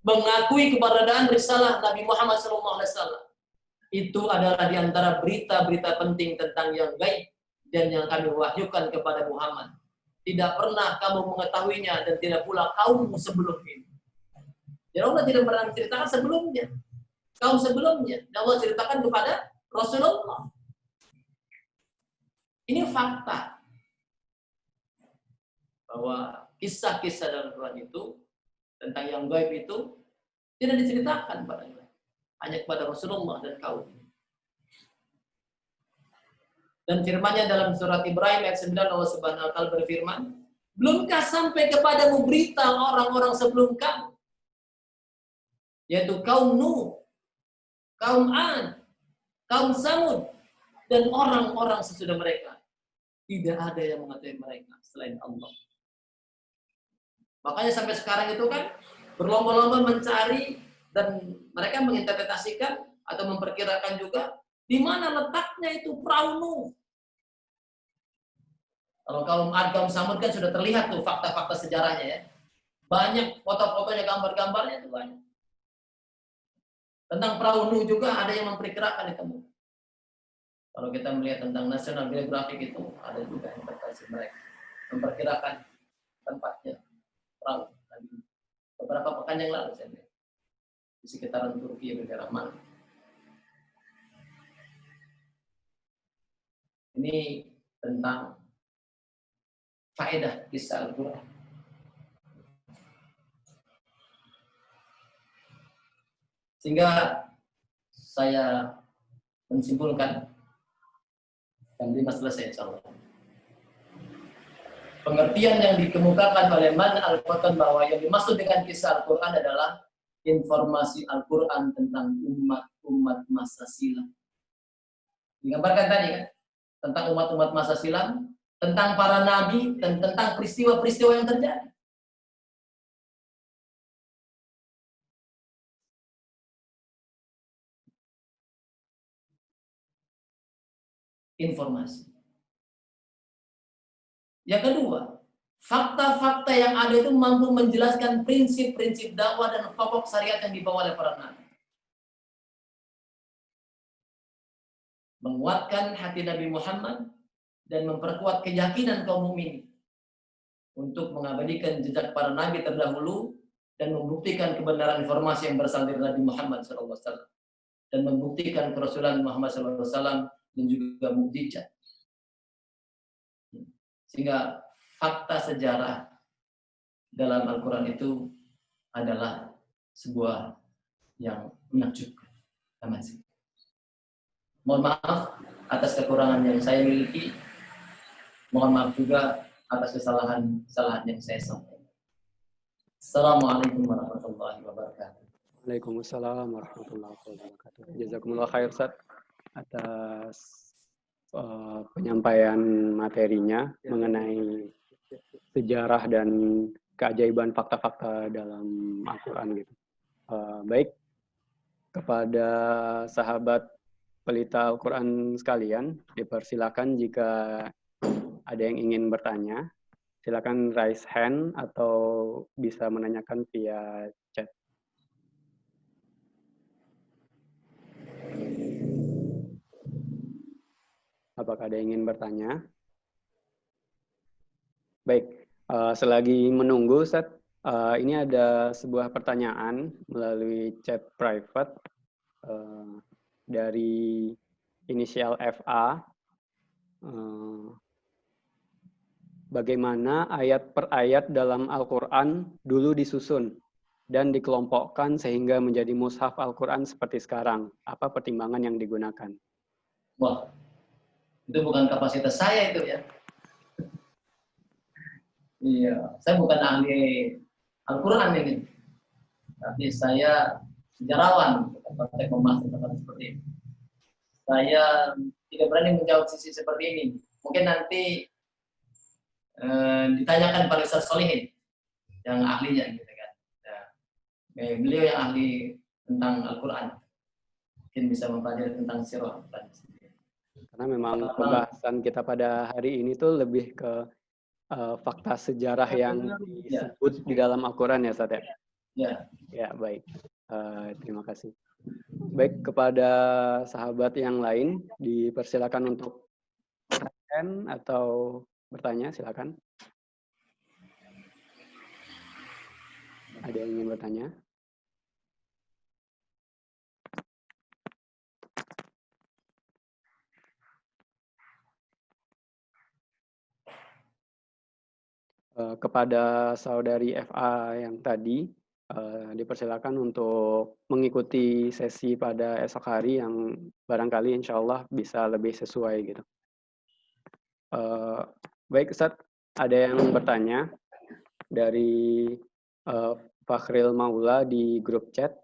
mengakui keberadaan risalah Nabi Muhammad SAW. Itu adalah di antara berita-berita penting tentang yang gaib dan yang kami wahyukan kepada Muhammad. Tidak pernah kamu mengetahuinya dan tidak pula kaum sebelum ini. Ya Allah tidak pernah menceritakan sebelumnya. Kaum sebelumnya. Dan Allah ceritakan kepada Rasulullah. Ini fakta. Bahwa kisah-kisah dalam Quran itu, tentang yang gaib itu, tidak diceritakan padanya. Hanya kepada Rasulullah dan kaum. Dan firman-Nya dalam surat Ibrahim ayat 9 Allah Subhanahu wa taala berfirman, "Belumkah sampai kepadamu berita orang-orang sebelum kamu?" Yaitu kaum Nuh, kaum Ad, kaum Samud, dan orang-orang sesudah mereka. Tidak ada yang mengetahui mereka selain Allah. Makanya sampai sekarang itu kan berlomba-lomba mencari dan mereka menginterpretasikan atau memperkirakan juga di mana letaknya itu perahu Nuh. Kalau kaum Ad, kaum Samud kan sudah terlihat tuh fakta-fakta sejarahnya ya. Banyak foto-fotonya, gambar-gambarnya itu banyak. Tentang perahu Nuh juga ada yang memperkirakan itu. Kalau kita melihat tentang National Geographic itu ada juga yang mereka memperkirakan tempatnya perahu. Beberapa pekan yang lalu saya lihat di sekitaran Turki negara mana. Ini tentang faedah kisah Al-Quran. Sehingga saya menyimpulkan dan ini selesai insyaallah. Pengertian yang dikemukakan oleh Man Al-Qatan bahwa yang dimaksud dengan kisah Al-Quran adalah informasi Al-Quran tentang umat-umat masa silam. Digambarkan tadi kan tentang umat-umat masa silam, tentang para nabi, dan tentang peristiwa-peristiwa yang terjadi. Informasi. Yang kedua, fakta-fakta yang ada itu mampu menjelaskan prinsip-prinsip dakwah dan pokok syariat yang dibawa oleh para nabi. Menguatkan hati Nabi Muhammad dan memperkuat keyakinan kaum mukminin untuk mengabadikan jejak para nabi terdahulu dan membuktikan kebenaran informasi yang berasal dari Nabi Muhammad SAW dan membuktikan kerasulan Muhammad SAW dan juga mukjizat. Sehingga fakta sejarah dalam Al-Quran itu adalah sebuah yang menakjubkan. Mohon maaf atas kekurangan yang saya miliki. Mohon maaf juga atas kesalahan yang saya sampaikan. Assalamualaikum warahmatullahi wabarakatuh. Waalaikumsalam warahmatullahi wabarakatuh. Jazakumullah khair Ustaz atas penyampaian materinya mengenai sejarah dan keajaiban fakta-fakta dalam Al-Quran gitu. Baik, kepada sahabat pelita Al-Quran sekalian, dipersilakan jika ada yang ingin bertanya, silakan raise hand atau bisa menanyakan via chat. Apakah ada yang ingin bertanya? Baik, selagi menunggu, Ustaz, ini ada sebuah pertanyaan melalui chat private dari inisial FA. Bagaimana ayat per ayat dalam Al-Quran dulu disusun dan dikelompokkan sehingga menjadi mushaf Al-Quran seperti sekarang? Apa pertimbangan yang digunakan? Wah, itu bukan kapasitas saya itu ya. Iya, saya bukan ahli Al-Quran ini. Tapi saya sejarawan, konteks pembahasan seperti ini. Saya tidak berani menjawab sisi seperti ini. Mungkin nanti ditanyakan pada Ustaz Solihin yang ahlinya gitu kan. Ya, beliau yang ahli tentang Al-Quran. Mungkin bisa mempelajari tentang sirah. Karena memang pembahasan kita pada hari ini tuh lebih ke fakta sejarah yang disebut di dalam Al-Quran ya, Ustaz ya? Ya. Ya, baik. Terima kasih. Baik, kepada sahabat yang lain, dipersilakan untuk bertanya atau bertanya, silakan. Ada yang ingin bertanya? Kepada saudari FA yang tadi, dipersilakan untuk mengikuti sesi pada esok hari yang barangkali insya Allah bisa lebih sesuai gitu. Baik Ustaz, ada yang bertanya dari Fakhril Maula di grup chat.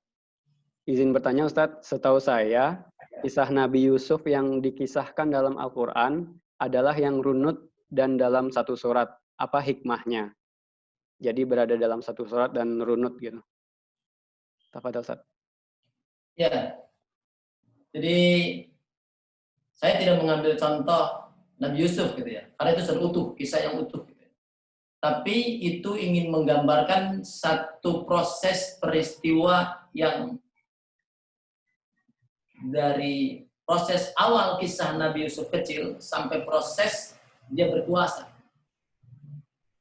Izin bertanya Ustaz, setahu saya kisah Nabi Yusuf yang dikisahkan dalam Al-Quran adalah yang runut dan dalam satu surat. Apa hikmahnya? Jadi berada dalam satu surat dan runut gitu. Tafadhol Ustaz. Ya. Jadi saya tidak mengambil contoh Nabi Yusuf gitu ya. Karena itu sudah utuh, kisah yang utuh gitu. Tapi itu ingin menggambarkan satu proses peristiwa yang dari proses awal kisah Nabi Yusuf kecil sampai proses dia berkuasa.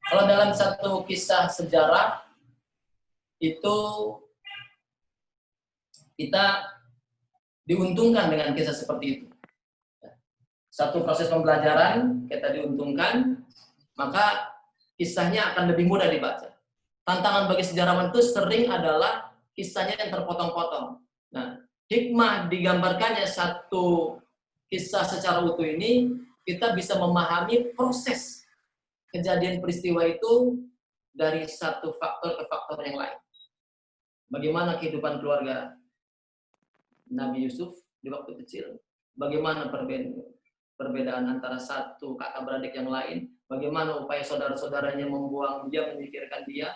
Kalau dalam satu kisah sejarah itu kita diuntungkan dengan kisah seperti itu. Satu proses pembelajaran kita diuntungkan, maka kisahnya akan lebih mudah dibaca. Tantangan bagi sejarawan itu sering adalah kisahnya yang terpotong-potong. Nah, hikmah digambarkannya satu kisah secara utuh ini, kita bisa memahami proses kejadian peristiwa itu dari satu faktor ke faktor yang lain. Bagaimana kehidupan keluarga Nabi Yusuf di waktu kecil, bagaimana perbedaan antara satu kakak beradik yang lain, bagaimana upaya saudara-saudaranya membuang dia, memikirkan dia.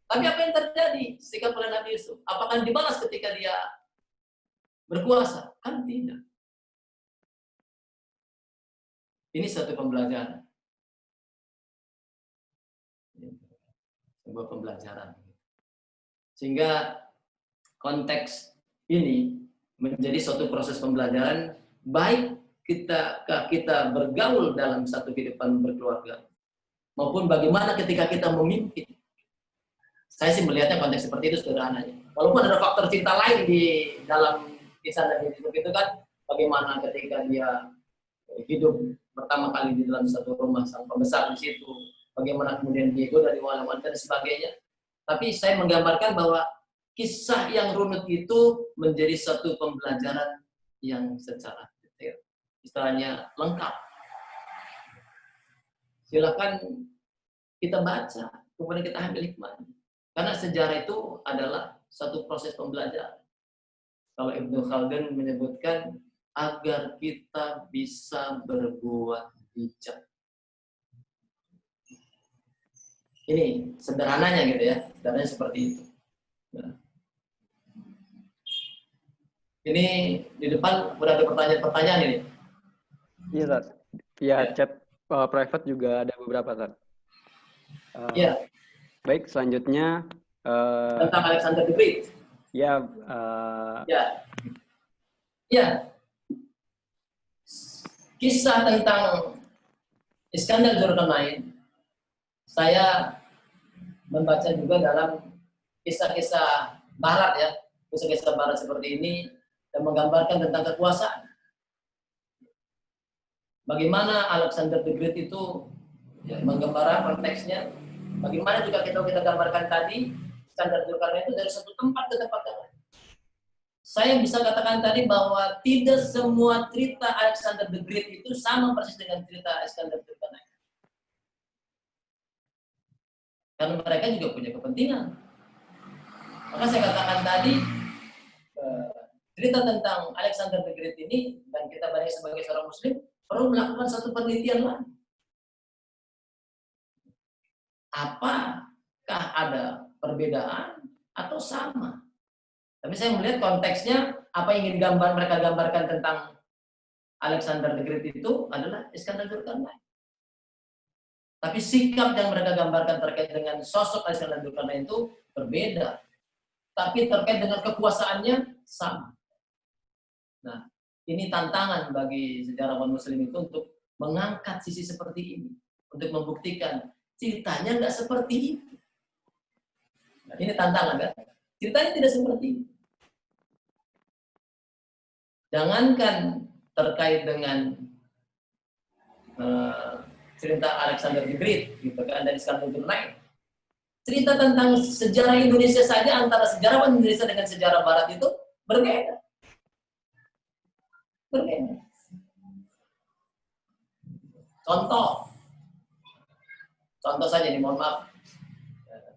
Tapi apa yang terjadi sikap oleh Nabi Yusuf? Apakah dibalas ketika dia berkuasa? Kan tidak. Ini satu pembelajaran. Sebuah pembelajaran. Sehingga konteks ini menjadi suatu proses pembelajaran, baik kita bergaul dalam satu kehidupan berkeluarga, maupun bagaimana ketika kita memimpin. Saya sih melihatnya konteks seperti itu sederhananya. Walaupun ada faktor cinta lain di dalam kisah Nabi Yusuf itu kan, bagaimana ketika dia hidup pertama kali di dalam satu rumah sang pembesar di situ, bagaimana kemudian digoda di wanita dan sebagainya. Tapi saya menggambarkan bahwa kisah yang runut itu menjadi satu pembelajaran yang secara detail, istilahnya lengkap. Silakan kita baca, kemudian kita ambil hikmahnya. Karena sejarah itu adalah satu proses pembelajaran. Kalau Ibnu Khaldun menyebutkan agar kita bisa berbuat bijak. Ini sederhananya gitu ya, sederhananya seperti itu. Nah. Ini di depan udah ada pertanyaan-pertanyaan ini. Iya, Tat. Ya, chat private juga ada beberapa, Tat. Iya. Baik, selanjutnya Tentang Alexander the Great. ya. Ya. Kisah tentang Iskandar Zulkarnain saya membaca juga dalam kisah-kisah barat ya, kisah-kisah barat seperti ini dan menggambarkan tentang kekuasaan. Bagaimana Alexander the Great itu ya, menggambarkan konteksnya. Bagaimana juga kita gambarkan tadi, Iskandar Zulkarnain itu dari satu tempat ke tempat yang lain. Saya bisa katakan tadi bahwa tidak semua cerita Alexander the Great itu sama persis dengan cerita Iskandar Zulkarnain. Karena mereka juga punya kepentingan. Maka saya katakan tadi, cerita tentang Alexander the Great ini, dan kita banyak sebagai seorang Muslim, perlu melakukan satu penelitian lagi. Apakah ada perbedaan atau sama? Tapi saya melihat konteksnya, apa yang ingin mereka gambarkan tentang Alexander the Great itu adalah Iskandar Zulkarnain. Tapi sikap yang mereka gambarkan terkait dengan sosok Alexander Zulkarnain itu berbeda. Tapi terkait dengan kekuasaannya sama. Nah, ini tantangan bagi sejarawan Muslim itu untuk mengangkat sisi seperti ini. Untuk membuktikan ceritanya nggak seperti itu. Nah, ini tantangan kan? Ceritanya tidak seperti itu. Jangankan terkait dengan cerita Alexander the Great, gitu kan, dari Iskandar Zulkarnain. Cerita tentang sejarah Indonesia saja antara sejarawan Indonesia dengan sejarah Barat itu berbeda. Berbeda. Contoh saja nih, mohon maaf.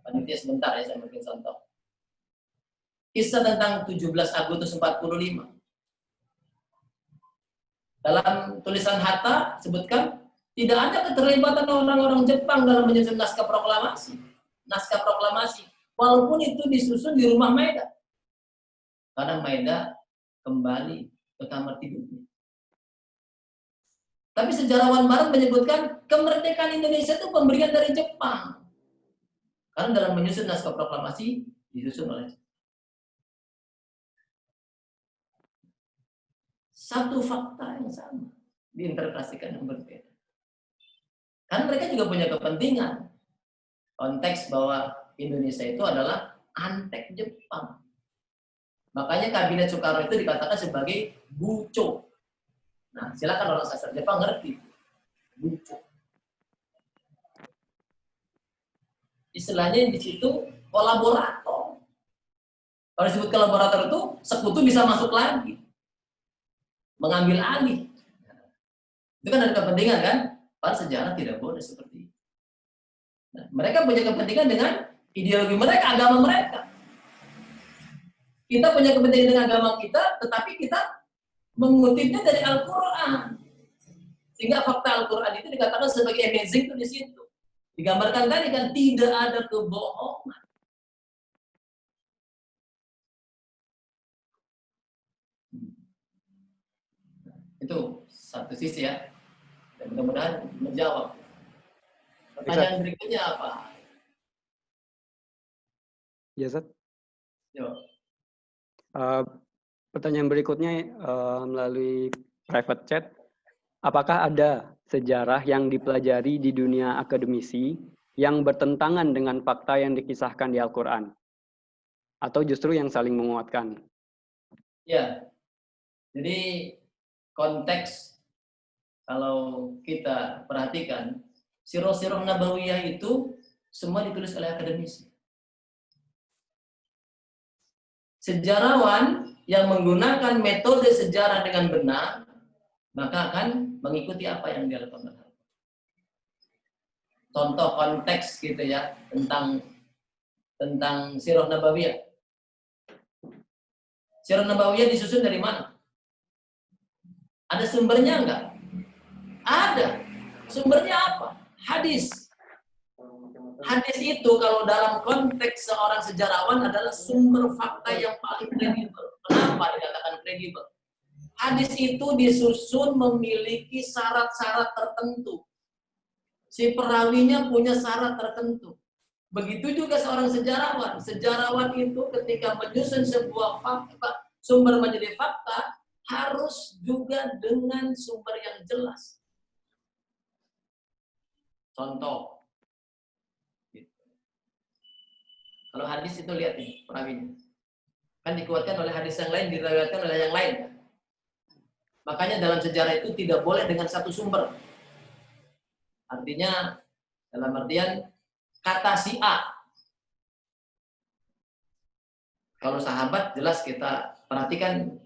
Panitia sebentar ya, saya bikin contoh. Kisah tentang 17 Agustus 45. Dalam tulisan Hatta sebutkan tidak ada keterlibatan orang-orang Jepang dalam menyusun naskah proklamasi. Naskah proklamasi, walaupun itu disusun di rumah Maeda. Karena Maeda kembali ke kamar tidurnya. Tapi sejarawan Barat menyebutkan kemerdekaan Indonesia itu pemberian dari Jepang. Karena dalam menyusun naskah proklamasi disusun oleh Jepang. Satu fakta yang sama diinterpretasikan yang berbeda. Karena mereka juga punya kepentingan. Konteks bahwa Indonesia itu adalah antek Jepang. Makanya kabinet Soekarno itu dikatakan sebagai buco. Nah, silakan orang sastra Jepang ngerti. Buco. Istilahnya di situ kolaborator. Kalau disebut kolaborator itu sekutu bisa masuk lagi. Mengambil alih. Itu kan ada kepentingan kan? Padahal sejarah tidak boleh seperti itu. Nah, mereka punya kepentingan dengan ideologi mereka, agama mereka. Kita punya kepentingan dengan agama kita, tetapi kita Mengutipnya dari Al-Quran. Sehingga fakta Al-Quran itu dikatakan sebagai amazing itu di situ. Digambarkan tadi kan tidak ada kebohongan. Itu satu sisi ya. Dan mudah-mudahan menjawab. Pertanyaan berikutnya apa? Ya, Ustaz. Yo. Pertanyaan berikutnya melalui private chat. Apakah ada sejarah yang dipelajari di dunia akademisi yang bertentangan dengan fakta yang dikisahkan di Al-Quran? Atau justru yang saling menguatkan? Ya, jadi konteks kalau kita perhatikan, sirah-sirah Nabawiyah itu semua ditulis oleh akademisi. Sejarawan yang menggunakan metode sejarah dengan benar, maka akan mengikuti apa yang dia lakukan. Contoh konteks gitu ya tentang Sirah Nabawiyah. Sirah Nabawiyah disusun dari mana? Ada sumbernya enggak? Ada. Sumbernya apa? Hadis. Hadis itu kalau dalam konteks seorang sejarawan adalah sumber fakta yang paling kredibel. Kenapa dikatakan kredibel? Hadis itu disusun memiliki syarat-syarat tertentu. Si perawinya punya syarat tertentu. Begitu juga seorang sejarawan. Sejarawan itu ketika menyusun sebuah fakta, sumber menjadi fakta, harus juga dengan sumber yang jelas. Contoh. Kalau hadis itu lihat nih perawinya. Kan dikuatkan oleh hadis yang lain, diriwayatkan oleh yang lain. Makanya dalam sejarah itu tidak boleh dengan satu sumber. Artinya dalam artian kata si A. Kalau sahabat jelas kita perhatikan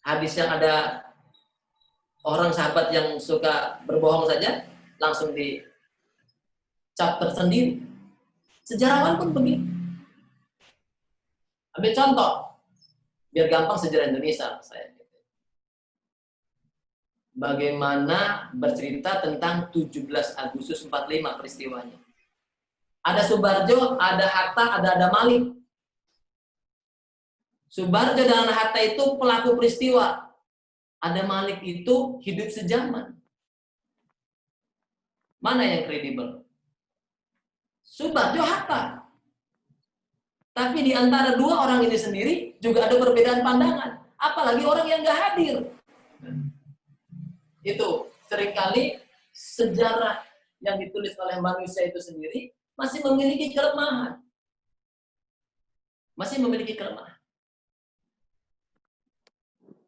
hadis yang ada orang sahabat yang suka berbohong saja langsung dicap tersendiri. Sejarawan pun begitu. Ambil contoh biar gampang sejarah Indonesia saya. Bagaimana bercerita tentang 17 Agustus 45 peristiwanya. Ada Subarjo, ada Hatta, ada Malik. Subarjo dan Hatta itu pelaku peristiwa. Ada Malik itu hidup sejaman. Mana yang kredibel? Subarjo, Hatta. Tapi di antara dua orang ini sendiri juga ada perbedaan pandangan. Apalagi orang yang nggak hadir. Itu seringkali sejarah yang ditulis oleh manusia itu sendiri masih memiliki kelemahan. Masih memiliki kelemahan.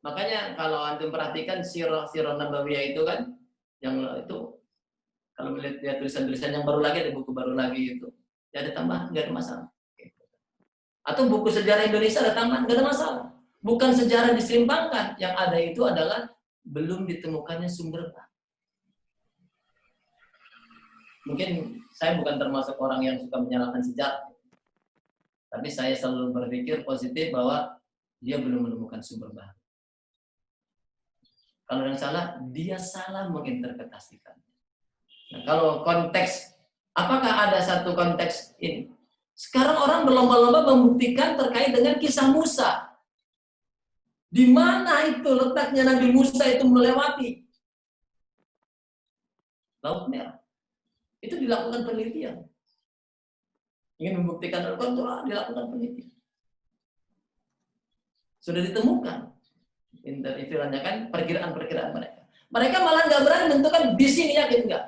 Makanya kalau antum perhatikan sirah Nabawiyah itu kan, yang itu kalau melihat tulisan-tulisan yang baru lagi, ada buku baru lagi itu, ya ada tambahan, nggak ada masalah. Atau buku sejarah Indonesia ada tambahan, nggak ada masalah. Bukan sejarah diserimpangkan, yang ada itu adalah belum ditemukannya sumber. Mungkin saya bukan termasuk orang yang suka menyalahkan sejarah, tapi saya selalu berpikir positif bahwa dia belum menemukan sumber baru. Kalau yang salah, dia salah menginterpretasikan. Nah, kalau konteks, apakah ada satu konteks ini? Sekarang orang berlomba-lomba membuktikan terkait dengan kisah Musa. Di mana itu letaknya Nabi Musa itu melewati Laut Merah? Itu dilakukan penelitian. Ingin membuktikan Al-Quran, dilakukan penelitian. Sudah ditemukan. Istilahnya kan perkiraan-perkiraan mereka. Mereka malah nggak berani menentukan di sini yakin nggak.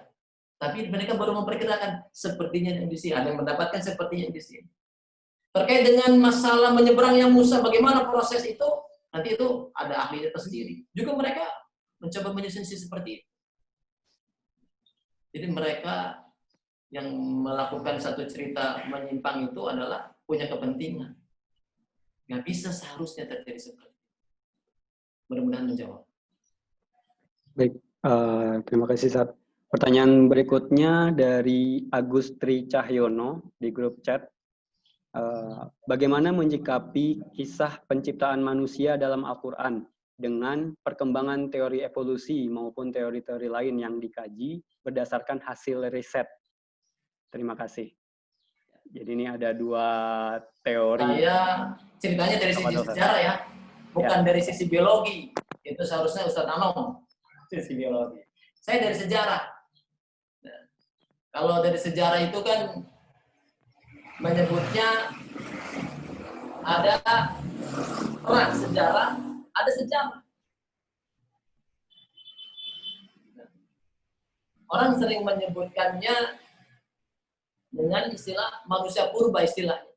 Tapi mereka baru memperkirakan sepertinya yang di sini. Ada yang mendapatkan sepertinya yang di sini. Terkait dengan masalah menyeberangnya Musa, bagaimana proses itu? Nanti itu ada ahlinya tersendiri. Juga mereka mencoba menyusun seperti itu. Jadi mereka yang melakukan satu cerita menyimpang itu adalah punya kepentingan. Nggak bisa seharusnya terjadi seperti itu. Mudah-mudahan menjawab. Baik, terima kasih Sat. Pertanyaan berikutnya dari Agus Tri Cahyono di grup chat. Bagaimana menyikapi kisah penciptaan manusia dalam Al-Quran dengan perkembangan teori evolusi maupun teori-teori lain yang dikaji berdasarkan hasil riset? Terima kasih. Jadi ini ada dua teori. Saya ceritanya dari sisi sejarah ya, bukan dari sisi biologi. Itu seharusnya Ustadz Anom, sisi biologi. Saya dari sejarah. Nah, kalau dari sejarah itu kan menyebutnya ada perang sejarah, ada sejarah. Orang sering menyebutkannya dengan istilah manusia purba istilahnya.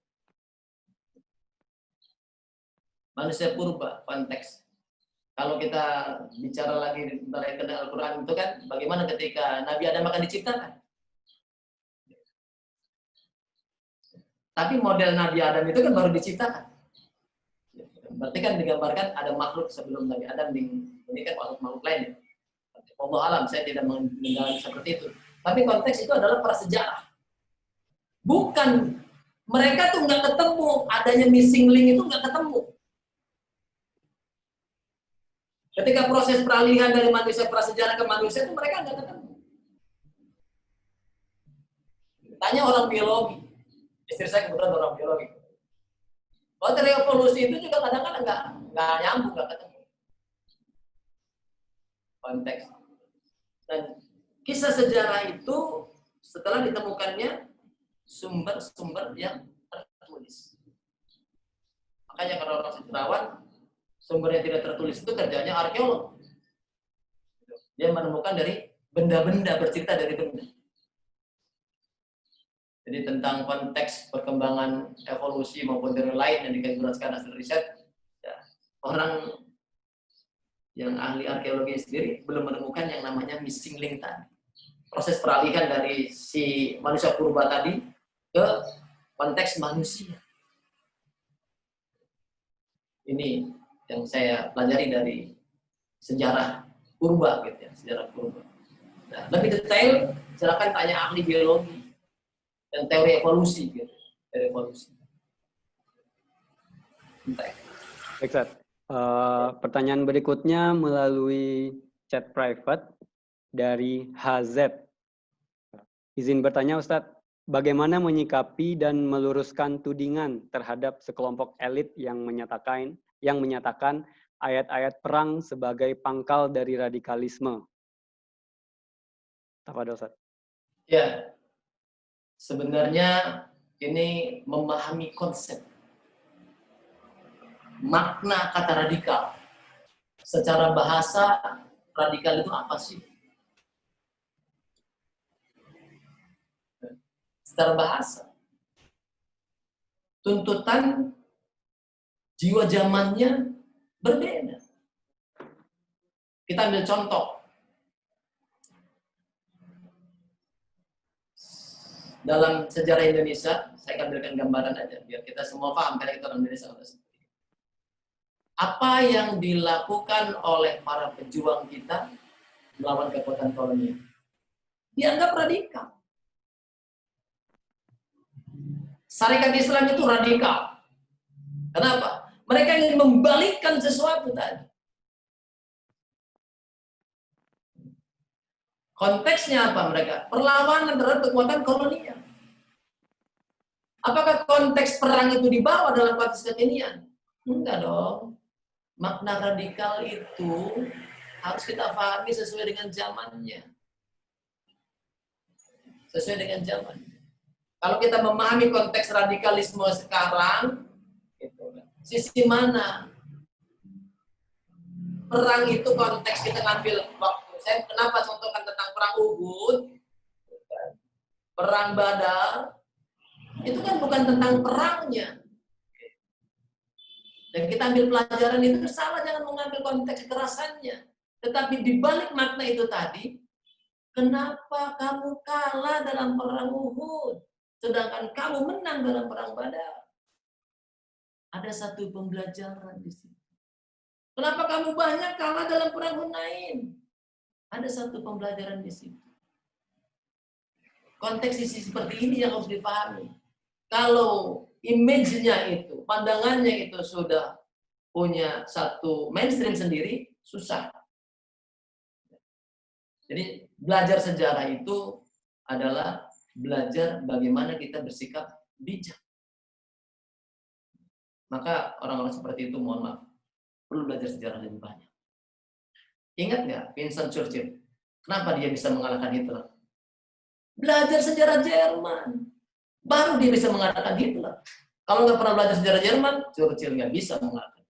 Manusia purba konteks. Kalau kita bicara lagi berkaitan dengan Al-Quran itu kan bagaimana ketika Nabi Adam akan diciptakan. Tapi model Nabi Adam itu kan baru diciptakan. Berarti kan digambarkan ada makhluk sebelum Nabi Adam, ini kan makhluk lain. Allah alam, saya tidak mengalami seperti itu. Tapi konteks itu adalah prasejarah. Bukan, mereka tuh nggak ketemu, adanya missing link itu nggak ketemu. Ketika proses peralihan dari manusia prasejarah ke manusia itu mereka nggak ketemu. Tanya orang biologi. Istri saya kebetulan orang biologi. Kalau dari evolusi itu juga kadang-kadang nggak nyambung, nggak ketemu konteks. Dan kisah sejarah itu setelah ditemukannya sumber-sumber yang tertulis. Makanya kalau orang sejarawan, sumber yang tidak tertulis itu kerjanya arkeolog. Dia menemukan dari benda-benda, bercerita dari benda. Jadi tentang konteks perkembangan evolusi maupun teori lain yang dikaitkan hasil riset, ya, orang yang ahli arkeologi sendiri belum menemukan yang namanya missing link tadi. Proses peralihan dari si manusia purba tadi ke konteks manusia. Ini yang saya pelajari dari sejarah purba gitu ya, sejarah purba. Nah, lebih detail silakan tanya ahli biologi dan teori evolusi gitu, teori evolusi. Baik, Ustaz. Pertanyaan berikutnya melalui chat private dari HZ. Izin bertanya, Ustadz, bagaimana menyikapi dan meluruskan tudingan terhadap sekelompok elit yang menyatakan ayat-ayat perang sebagai pangkal dari radikalisme? Tafadhol, Ustadz. Ya, sebenarnya ini memahami konsep makna kata radikal. Secara bahasa, radikal itu apa sih? Secara bahasa, tuntutan jiwa zamannya berbeda. Kita ambil contoh. Dalam sejarah Indonesia, saya akan berikan gambaran aja, biar kita semua paham, karena kita orang Indonesia. Apa yang dilakukan oleh para pejuang kita melawan kekuatan kolonial dianggap radikal. Syarikat Islam itu radikal. Kenapa? Mereka ingin membalikkan sesuatu tadi. Konteksnya apa mereka? Perlawanan terhadap kekuatan kolonial. Apakah konteks perang itu dibawa dalam konteks kekinian? Enggak dong. Makna radikal itu harus kita pahami sesuai dengan zamannya. Sesuai dengan zaman. Kalau kita memahami konteks radikalisme sekarang, sisi mana? Perang itu konteks kita ngambil waktu. Saya kenapa contohkan tentang perang Uhud, perang Badar, itu kan bukan tentang perangnya. Dan kita ambil pelajaran itu salah, jangan mengambil konteks kekerasannya. Tetapi di balik makna itu tadi, kenapa kamu kalah dalam perang Uhud, sedangkan kamu menang dalam perang Badar? Ada satu pembelajaran di sini. Kenapa kamu banyak kalah dalam perang Hunain? Ada satu pembelajaran di situ. Konteks sisi seperti ini yang harus dipahami. Kalau image-nya itu, pandangannya itu sudah punya satu mainstream sendiri, susah. Jadi belajar sejarah itu adalah belajar bagaimana kita bersikap bijak. Maka orang-orang seperti itu, mohon maaf, perlu belajar sejarah lebih banyak. Ingat nggak Winston Churchill? Kenapa dia bisa mengalahkan Hitler? Belajar sejarah Jerman. Baru dia bisa mengalahkan Hitler. Kalau nggak pernah belajar sejarah Jerman, Churchill nggak bisa mengalahkan.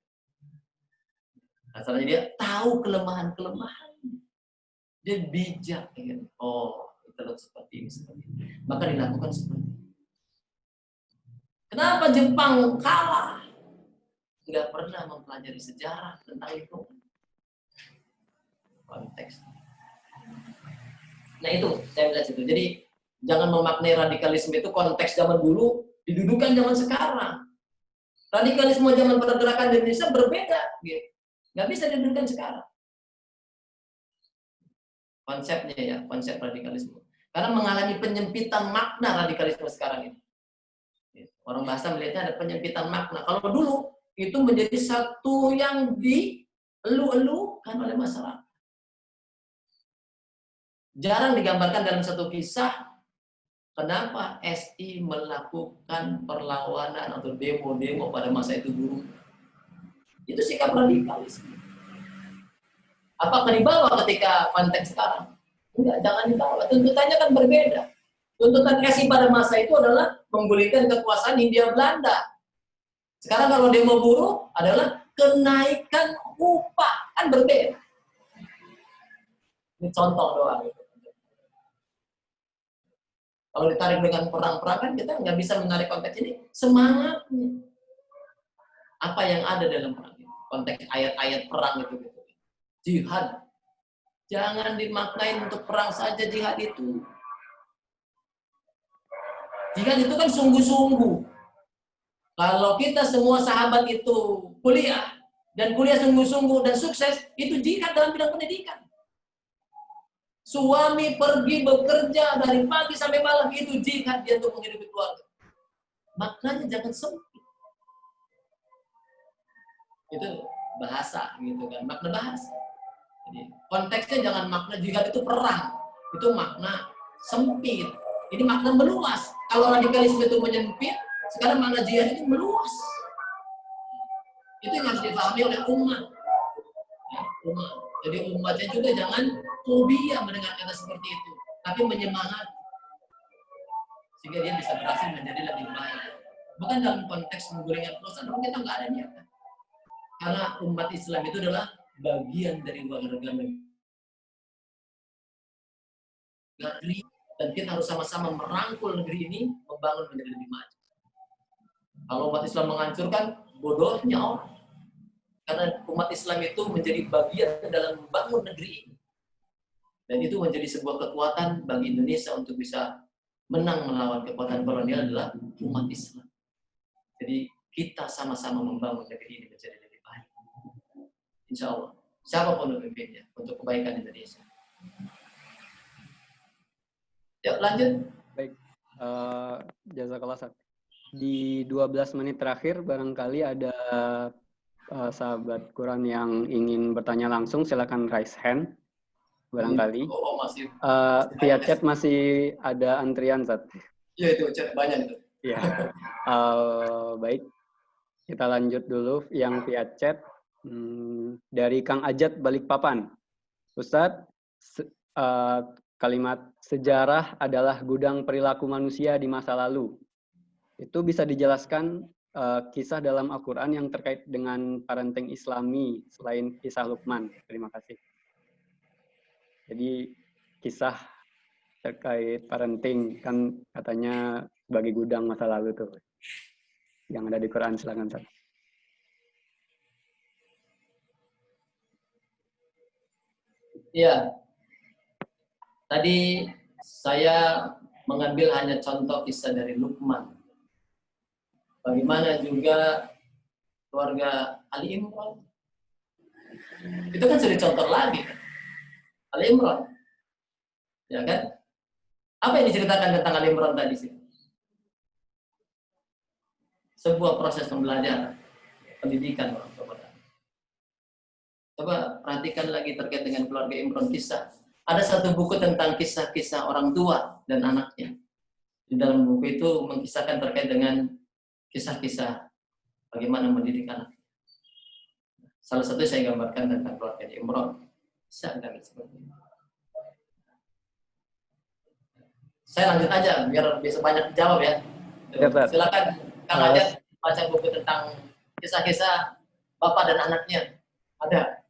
Asalnya dia tahu kelemahan-kelemahan. Dia bijak. Oh, Hitler seperti ini. Maka dilakukan seperti ini. Kenapa Jepang kalah? Nggak pernah mempelajari sejarah tentang itu. Konteks. Nah itu, saya melihat itu. Jadi, jangan memaknai radikalisme itu konteks zaman dulu, didudukan zaman sekarang. Radikalisme zaman pergerakan di Indonesia berbeda. Gitu. Nggak bisa didudukan sekarang. Konsepnya ya, konsep radikalisme. Karena mengalami penyempitan makna radikalisme sekarang ini. Orang bahasa melihatnya ada penyempitan makna. Kalau dulu, itu menjadi satu yang dielu-elukan oleh masyarakat. Jarang digambarkan dalam satu kisah kenapa SI melakukan perlawanan atau demo-demo pada masa itu dulu. Itu sikap radikalisme. Apakah dibawa ketika konteks sekarang? Enggak, jangan dibawa. Tuntutannya kan berbeda. Tuntutan SI pada masa itu adalah menggulingkan kekuasaan Hindia Belanda. Sekarang kalau demo buruh adalah kenaikan upah. Kan berbeda. Ini contoh doang. Kalau ditarik dengan perang-perang kan kita nggak bisa menarik konteks ini. Semangatnya. Apa yang ada dalam perang ini? Konteks ayat-ayat perang itu. Jihad. Jangan dimaknain untuk perang saja jihad itu. Jihad itu kan sungguh-sungguh. Kalau kita semua sahabat itu kuliah, dan kuliah sungguh-sungguh dan sukses, itu jihad dalam bidang pendidikan. Suami pergi bekerja dari pagi sampai malam, itu jihad dia untuk menghidupi keluarga. Maknanya jangan sempit. Itu bahasa gitu kan, makna bahasa. Jadi konteksnya jangan makna jihad itu perang, itu makna sempit. Ini makna meluas. Kalau radikalisme itu menyempit, sekarang makna jihad itu meluas. Itu yang harus dipahami oleh umat. Ya, umat. Jadi umatnya juga jangan fobia mendengar kata seperti itu, tapi menyemangati sehingga dia bisa berhasil menjadi lebih baik. Bukan dalam konteks menggulingkan kekuasaan, tapi kita nggak ada niatan. Karena umat Islam itu adalah bagian dari warga negeri, dan kita harus sama-sama merangkul negeri ini membangun menjadi lebih maju. Kalau umat Islam menghancurkan, bodohnya orang. Karena umat Islam itu menjadi bagian dalam membangun negeri ini. Dan itu menjadi sebuah kekuatan bagi Indonesia untuk bisa menang melawan kekuatan kolonial adalah umat Islam. Jadi kita sama-sama membangun negeri ini menjadi lebih baik. Insya Allah. Siapapun pemimpinnya untuk kebaikan Indonesia. Ya, lanjut. Baik. Jazakallah Ustaz. Di 12 menit terakhir barangkali ada sahabat Quran yang ingin bertanya langsung, silakan raise hand barangkali. Masih. Via chat masih ada antrian, Ustaz. Iya, itu chat banyak itu. Iya. Baik. Kita lanjut dulu yang via chat. Dari Kang Ajat Balikpapan. Ustadz, kalimat sejarah adalah gudang perilaku manusia di masa lalu. Itu bisa dijelaskan kisah dalam Al-Quran yang terkait dengan parenting Islami selain kisah Luqman. Terima kasih. Jadi kisah terkait parenting kan katanya sebagai gudang masa lalu tuh. Yang ada di Quran, silakan Ustaz. Ya, tadi saya mengambil hanya contoh kisah dari Luqman. Bagaimana juga keluarga Ali Imran. Itu kan sudah contoh lagi. Ali Imran. Ya kan? Apa yang diceritakan tentang Ali Imran tadi sih? Sebuah proses pembelajaran, pendidikan orang kepada. Coba perhatikan lagi terkait dengan keluarga Imron kisah. Ada satu buku tentang kisah-kisah orang tua dan anaknya. Di dalam buku itu mengisahkan terkait dengan kisah-kisah bagaimana mendidik anak. Salah satu saya gambarkan tentang keluarga Imron. Bisa seperti ini. Saya lanjut aja biar bisa banyak dijawab ya. Silakan Kang Ajat baca buku tentang kisah-kisah bapak dan anaknya. Ada.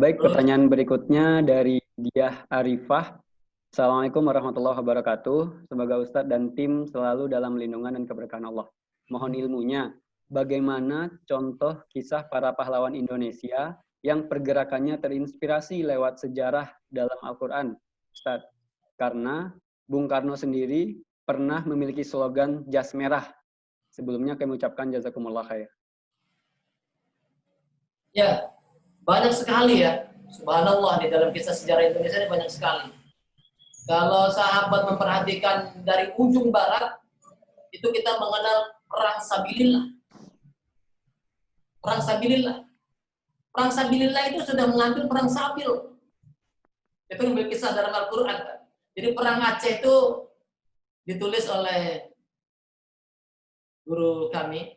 Baik, pertanyaan berikutnya dari Diah Arifah. Assalamualaikum warahmatullahi wabarakatuh. Semoga Ustadz dan tim selalu dalam lindungan dan keberkahan Allah. Mohon ilmunya, bagaimana contoh kisah para pahlawan Indonesia yang pergerakannya terinspirasi lewat sejarah dalam Al-Quran, Ustadz? Karena Bung Karno sendiri pernah memiliki slogan jas merah. Sebelumnya kami ucapkan jazakumullah khair. Ya, banyak sekali ya. Subhanallah, di dalam kisah sejarah Indonesia ini banyak sekali. Kalau sahabat memperhatikan dari ujung barat, itu kita mengenal perang Sabilillah. Perang Sabilillah. Perang Sabilillah itu sudah mengambil perang Sabil. Itu memiliki kisah dalam Al-Quran. Kan? Jadi perang Aceh itu ditulis oleh guru kami.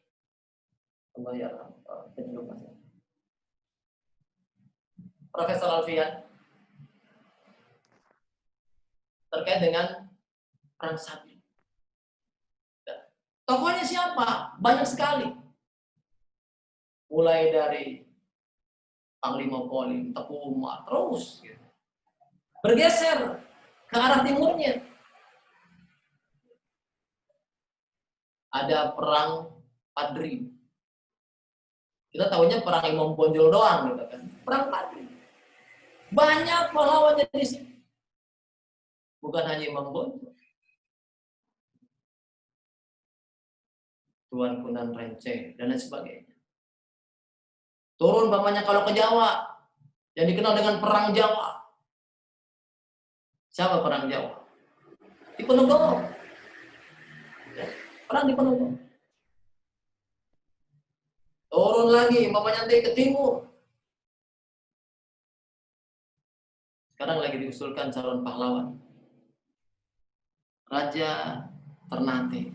Allah ya Profesor Alfian. Terkait dengan perang Sabil. Tokohnya siapa? Banyak sekali. Mulai dari Panglima Polim, Teku Umar, terus gitu. Bergeser ke arah timurnya. Ada perang Padri. Kita tahunya perang Imam Bonjol doang gitu kan. Perang Padri. Banyak pahlawannya di sini. Bukan hanya Imam Bonjol. Tuan Kunan Renceh dan lain sebagainya. Turun bapaknya kalau ke Jawa, yang dikenal dengan Perang Jawa. Siapa Perang Jawa? Diponegoro. Perang Diponegoro. Turun lagi, bapaknya nanti ke timur. Sekarang lagi diusulkan calon pahlawan. Raja Ternate.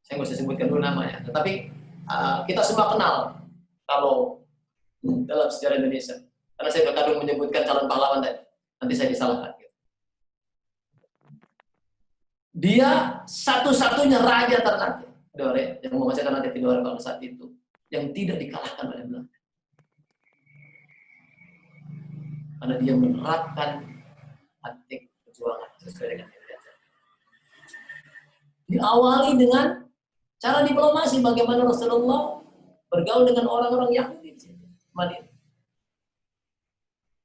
Saya nggak usah sebutkan dulu namanya, tetapi kita semua kenal kalau dalam sejarah Indonesia. Karena saya berkadung menyebutkan calon pahlawan tadi. Nanti saya disalahkan. Dia satu-satunya raja Ternate. Dore, yang menguasai Ternate Tidore pada saat itu. Yang tidak dikalahkan oleh Belanda. Karena dia menerapkan etik perjuangan sesuai dengan yang diajarkan. Diawali dengan cara diplomasi bagaimana Rasulullah bergaul dengan orang-orang Yahudi di Madinah.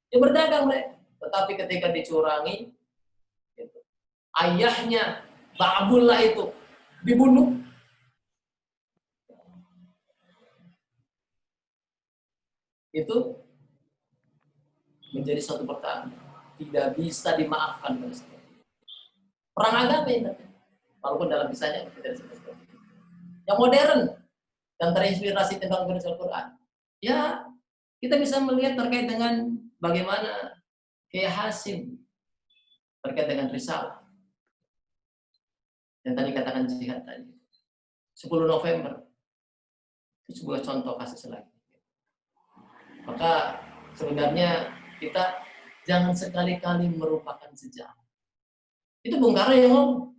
Dia berdagang mereka, tetapi ketika dicurangi, gitu, ayahnya Ba'abullah itu dibunuh. Itu menjadi suatu perkara tidak bisa dimaafkan. Perang agama itu, walaupun dalam kisahnya tidak disebut. Yang modern dan terinspirasi tentang Al-Quran. Ya, kita bisa melihat terkait dengan bagaimana Kiai Hasim terkait dengan risalah. Yang tadi katakan jihad tadi. 10 November. Itu sebuah contoh kasus lagi. Maka sebenarnya kita jangan sekali-kali merupakan sejarah. Itu Bung Karno yang ngomong.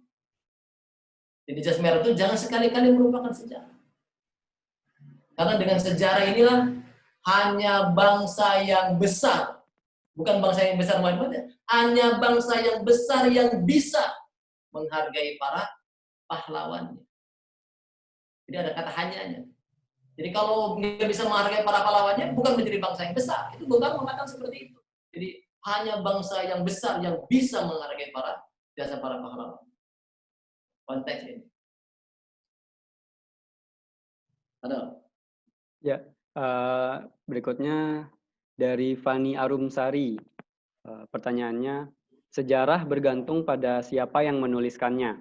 Jadi jas merah itu jangan sekali-kali merupakan sejarah. Karena dengan sejarah inilah hanya bangsa yang besar, bukan bangsa yang besar maksudnya, hanya bangsa yang besar yang bisa menghargai para pahlawannya. Jadi ada kata hanyanya. Jadi kalau nggak bisa menghargai para pahlawannya, bukan menjadi bangsa yang besar. Itu Bung Karno mengatakan seperti itu. Jadi hanya bangsa yang besar yang bisa menghargai para jasa para pahlawan. Konteks ini. Ada? Ya, berikutnya dari Fani Arumsari. Pertanyaannya, sejarah bergantung pada siapa yang menuliskannya.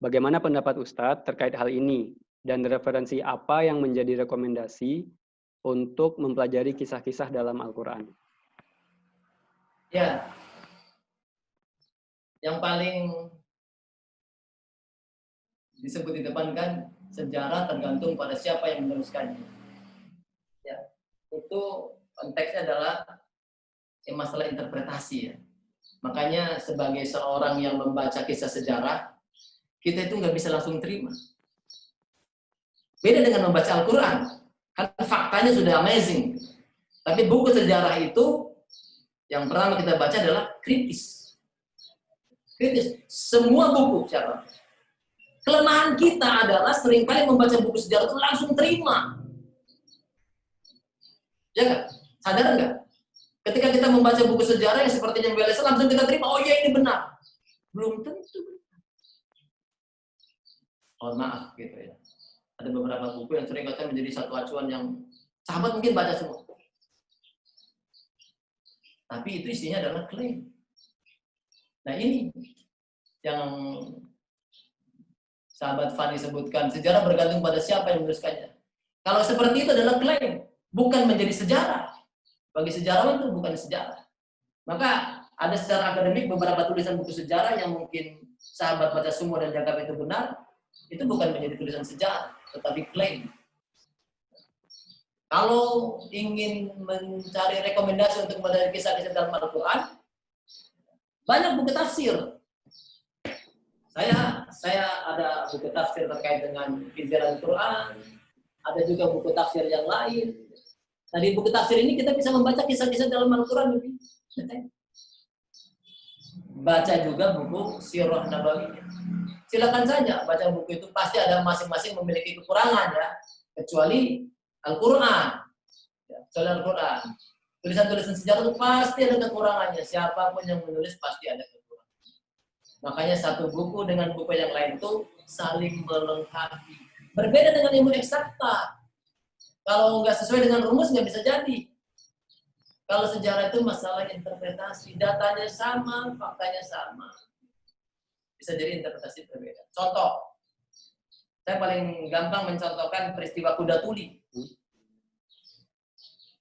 Bagaimana pendapat Ustadz terkait hal ini? Dan referensi apa yang menjadi rekomendasi untuk mempelajari kisah-kisah dalam Al-Quran? Ya, yang paling disebut di depan kan sejarah tergantung pada siapa yang meneruskannya. Ya, itu konteksnya adalah masalah interpretasi ya. Makanya sebagai seorang yang membaca kisah sejarah, kita itu nggak bisa langsung terima. Beda dengan membaca Al-Quran, kan faktanya sudah amazing. Tapi buku sejarah itu yang pertama kita baca adalah kritis. Kritis. Semua buku siapa? Kelemahan kita adalah seringkali membaca buku sejarah itu langsung terima. Ya nggak? Sadar nggak? Ketika kita membaca buku sejarah yang sepertinya biasa langsung kita terima, oh iya ini benar. Belum tentu benar. Mohon maaf gitu ya. Ada beberapa buku yang sering menjadi satu acuan yang sahabat mungkin baca semua. Tapi itu isinya adalah klaim. Nah ini yang sahabat Fani sebutkan, sejarah bergantung pada siapa yang menuliskannya. Kalau seperti itu adalah klaim, bukan menjadi sejarah. Bagi sejarawan itu bukan sejarah. Maka ada secara akademik beberapa tulisan buku sejarah yang mungkin sahabat baca semua dan jangkap itu benar, itu bukan menjadi tulisan sejarah, tetapi klaim. Kalau ingin mencari rekomendasi untuk mempelajari kisah-kisah dalam Al-Quran, banyak buku tafsir. Saya ada buku tafsir terkait dengan Fizir Al-Quran, ada juga buku tafsir yang lain. Nah, di buku tafsir ini kita bisa membaca kisah-kisah dalam Al-Quran lebih detail. Baca juga buku Sirah Nabawiyah. Silakan saja baca buku itu, pasti ada masing-masing memiliki kekurangan ya, kecuali Al-Quran. Ya, kecuali Al-Quran. Tulisan-tulisan sejarah itu pasti ada kekurangannya. Siapapun yang menulis pasti ada kekurangan. Makanya satu buku dengan buku yang lain itu saling melengkapi. Berbeda dengan ilmu eksakta. Kalau nggak sesuai dengan rumus nggak bisa jadi. Kalau sejarah itu masalah interpretasi, datanya sama, faktanya sama. Bisa jadi interpretasi berbeda. Contoh, saya paling gampang mencontohkan peristiwa kuda tuli.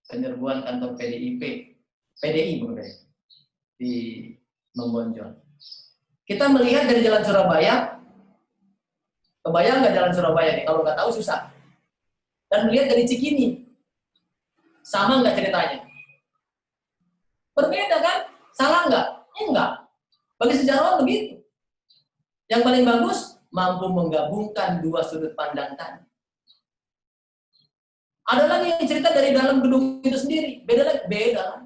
Penyerbuan kantor PDI bukan di Membonjol. Kita melihat dari Jalan Surabaya, kebayang nggak Jalan Surabaya nih? Kalau nggak tahu susah. Dan melihat dari Cikini, sama nggak ceritanya? Berbeda kan? Salah nggak? Enggak. Bagi sejarawan begitu. Yang paling bagus, mampu menggabungkan dua sudut pandang tadi. Ada lagi yang cerita dari dalam gedung itu sendiri. Beda lagi? Beda kan?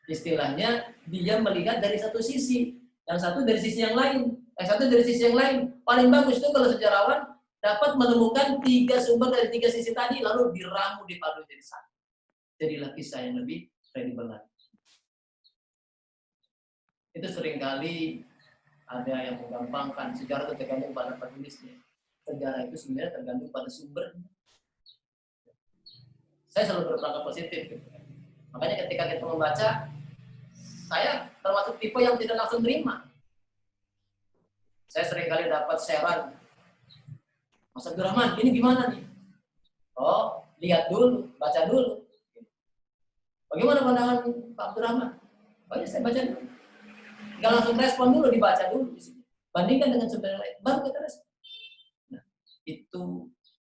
Istilahnya, dia melihat dari satu sisi. Yang satu dari sisi yang lain. Yang satu dari sisi yang lain. Paling bagus itu kalau sejarawan dapat menemukan tiga sumber dari tiga sisi tadi, lalu diramu dipadu jadi satu. Jadilah kisah yang lebih kredibel lagi. Itu seringkali ada yang menggampangkan sejarah itu tergantung pada penulisnya. Sejarah itu sebenarnya tergantung pada sumbernya. Saya selalu berpraktek positif. Gitu. Makanya ketika kita membaca, saya termasuk tipe yang tidak langsung terima. Saya seringkali dapat sharean, Mas Abdurrahman, ini gimana nih? Oh, lihat dulu, baca dulu. Bagaimana pandangan Pak Abdurrahman? Oh ya, saya baca dulu. Nggak langsung respon dulu, dibaca dulu. Bandingkan dengan sumber yang lain, baru kita respon. Nah, itu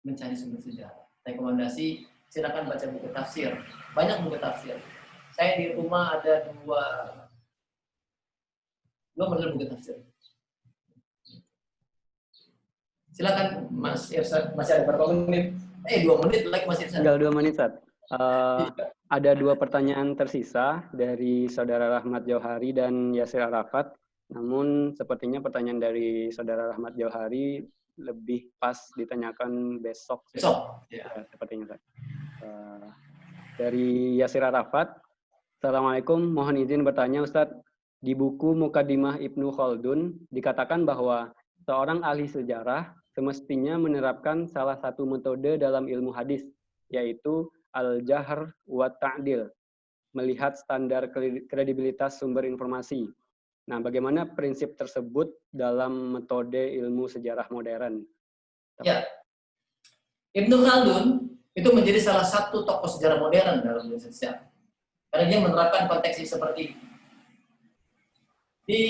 mencari sumber sejarah. Rekomendasi, silakan baca buku tafsir. Banyak buku tafsir. Saya di rumah ada dua model buku tafsir. Silakan Mas Irsad, masih ada berapa menit? 2 menit lagi Mas Irsad. Tinggal 2 menit, Ustaz. Ada 2 pertanyaan tersisa dari Saudara Rahmat Jauhari dan Yasir Arafat. Namun sepertinya pertanyaan dari Saudara Rahmat Jauhari lebih pas ditanyakan besok. Besok. Ya, sepertinya. Dari Yasir Arafat, Assalamualaikum, mohon izin bertanya Ustadz. Di buku Muqaddimah Ibnu Khaldun dikatakan bahwa seorang ahli sejarah semestinya menerapkan salah satu metode dalam ilmu hadis, yaitu al-jahr wa ta'dil, melihat standar kredibilitas sumber informasi. Nah, bagaimana prinsip tersebut dalam metode ilmu sejarah modern? Ya, Ibnu Khaldun itu menjadi salah satu tokoh sejarah modern dalam dunia sejarah. Karena dia menerapkan konteks seperti ini. Di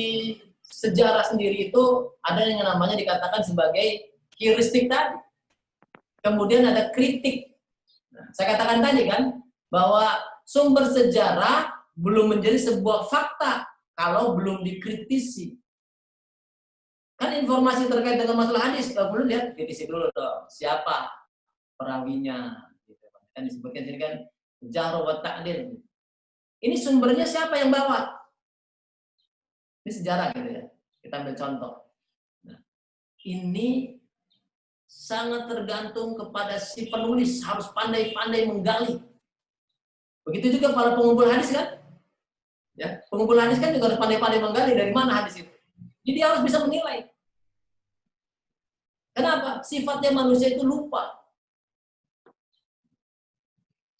sejarah sendiri itu ada yang namanya dikatakan sebagai heuristik tadi. Kemudian ada kritik. Nah, saya katakan tadi kan bahwa sumber sejarah belum menjadi sebuah fakta kalau belum dikritisi. Kan informasi terkait dengan masalah hadis, kalau perlu lihat kritisi dulu dong. Siapa perawinya? Kan disebutkan sini kan jarh wa ta'dil. Ini sumbernya siapa yang bawa? Ini sejarah gitu ya. Kita ambil contoh. Nah, ini sangat tergantung kepada si penulis, harus pandai-pandai menggali. Begitu juga para pengumpul hadis kan? Ya, pengumpul hadis kan juga harus pandai-pandai menggali dari mana hadis itu. Jadi dia harus bisa menilai. Kenapa? Sifatnya manusia itu lupa.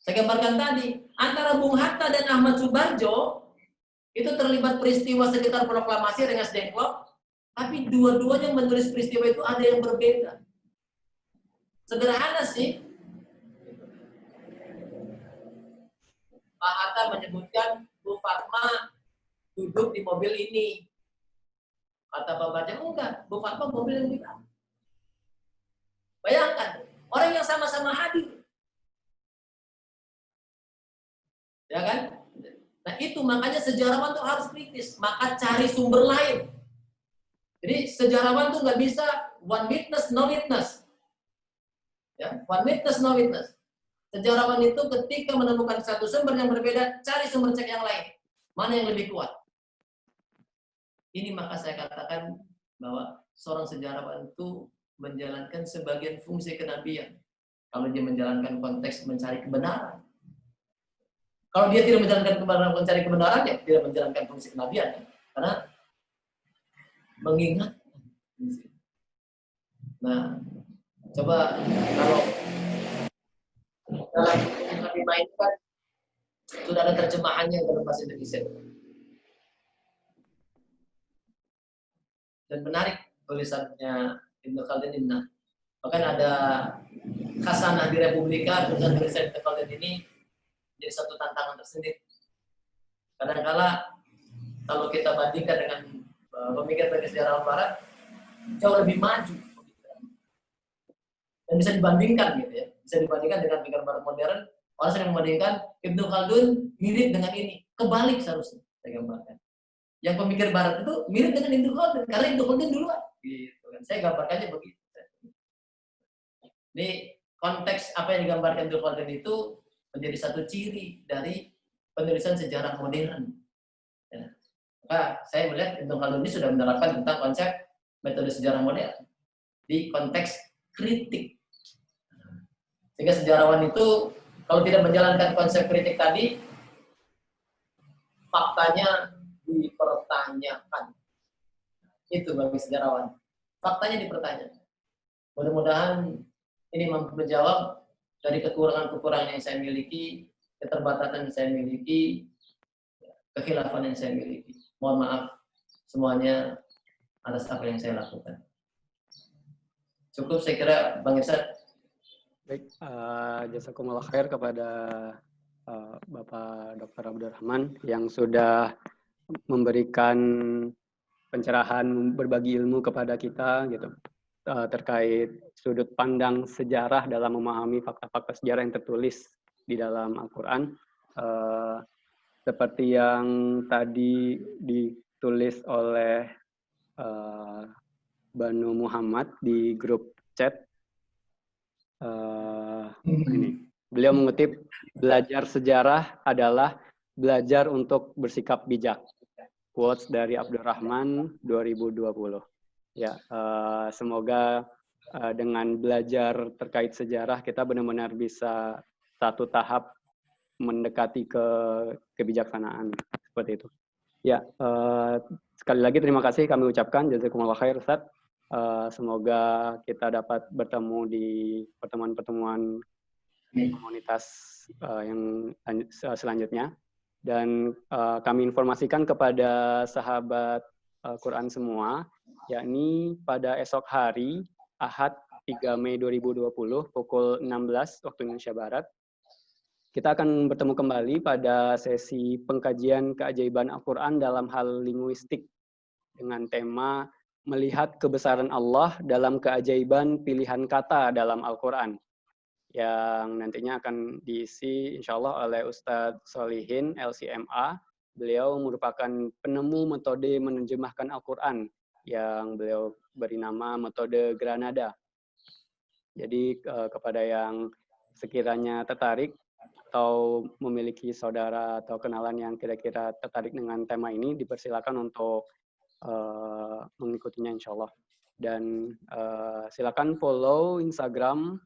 Saya gambarkan tadi, antara Bung Hatta dan Ahmad Subarjo itu terlibat peristiwa sekitar proklamasi Rengas Dengklok, tapi dua-duanya menulis peristiwa itu ada yang berbeda. Sederhana sih. Pak Hatta menyebutkan Bu Fatma duduk di mobil ini. Kata Pak Barja, enggak, Bu Fatma mobil yang bilang. Bayangkan, orang yang sama-sama hadir. Ya kan? Nah itu makanya sejarawan tuh harus kritis, maka cari sumber lain. Jadi sejarawan tuh nggak bisa one witness no witness. Ya, one witness no witness. Sejarawan itu ketika menemukan satu sumber yang berbeda, cari sumber cek yang lain. Mana yang lebih kuat? Ini maka saya katakan bahwa seorang sejarawan itu menjalankan sebagian fungsi kenabian. Kalau dia menjalankan konteks mencari kebenaran. Kalau dia tidak menjalankan kebenaran, mencari kebenaran, ya tidak menjalankan fungsi kenabian. Karena mengingat. Nah, coba kalau dalam Nabi Main kan sudah ada terjemahannya dalam bahasa Indonesia. Dan menarik tulisannya Ibnu Khaldun ini. Bahkan ada Khasanah di Republika, tulisan Ibnu Khaldun ini jadi satu tantangan tersendiri. Kadang-kala kalau kita bandingkan dengan pemikir-pemikir sejarah Barat, jauh lebih maju. Dan bisa dibandingkan gitu ya. Bisa dibandingkan dengan pemikir Barat modern. Orang sering membandingkan Ibnu Khaldun mirip dengan ini. Kebalik seharusnya saya gambarkan. Yang pemikir Barat itu mirip dengan Ibnu Khaldun karena Ibnu Khaldun duluan. Gitu kan. Saya gambarkannya begitu. Ini konteks apa yang digambarkan Ibnu Khaldun itu menjadi satu ciri dari penulisan sejarah modern. Ya. Maka saya melihat Ibnu Khaldun ini sudah menerapkan tentang konsep metode sejarah modern di konteks kritik. Sehingga sejarawan itu kalau tidak menjalankan konsep kritik tadi, faktanya dipertanyakan. Itu bagi sejarawan. Faktanya dipertanyakan. Mudah-mudahan ini mampu menjawab dari kekurangan-kekurangan yang saya miliki, keterbatasan yang saya miliki, kekhilafan yang saya miliki. Mohon maaf semuanya atas apa yang saya lakukan. Cukup saya kira Bang Irsad. Baik, jazakumullah khair kepada Bapak Dr. Abdurrahman yang sudah memberikan pencerahan, berbagi ilmu kepada kita gitu. Terkait sudut pandang sejarah dalam memahami fakta-fakta sejarah yang tertulis di dalam Al-Quran. Seperti yang tadi ditulis oleh Banu Muhammad di grup chat. Ini. Beliau mengutip, belajar sejarah adalah belajar untuk bersikap bijak. Quotes dari Abdurrahman 2020. Ya, semoga dengan belajar terkait sejarah kita benar-benar bisa satu tahap mendekati ke kebijaksanaan seperti itu. Ya, sekali lagi terima kasih kami ucapkan jazakumullah khair Ustaz. Semoga kita dapat bertemu di pertemuan-pertemuan komunitas yang selanjutnya. Dan kami informasikan kepada sahabat Quran semua, yakni pada esok hari, Ahad 3 Mei 2020 pukul 16 waktu Indonesia Barat. Kita akan bertemu kembali pada sesi pengkajian keajaiban Al-Quran dalam hal linguistik dengan tema melihat kebesaran Allah dalam keajaiban pilihan kata dalam Al-Quran, yang nantinya akan diisi insya Allah oleh Ustadz Solihin LCMA. Beliau merupakan penemu metode menerjemahkan Al-Quran yang beliau beri nama metode Granada. Jadi kepada yang sekiranya tertarik atau memiliki saudara atau kenalan yang kira-kira tertarik dengan tema ini, dipersilakan untuk mengikutinya insya Allah. Dan silakan follow Instagram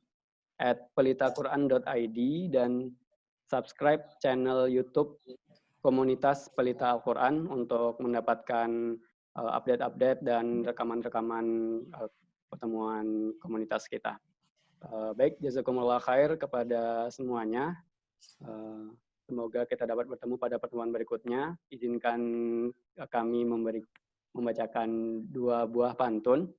@pelitaquran.id dan subscribe channel YouTube komunitas Pelita Al-Quran untuk mendapatkan update-update dan rekaman-rekaman pertemuan komunitas kita. Baik, jazakumullah khair kepada semuanya. Semoga kita dapat bertemu pada pertemuan berikutnya. Izinkan kami membacakan 2 buah pantun.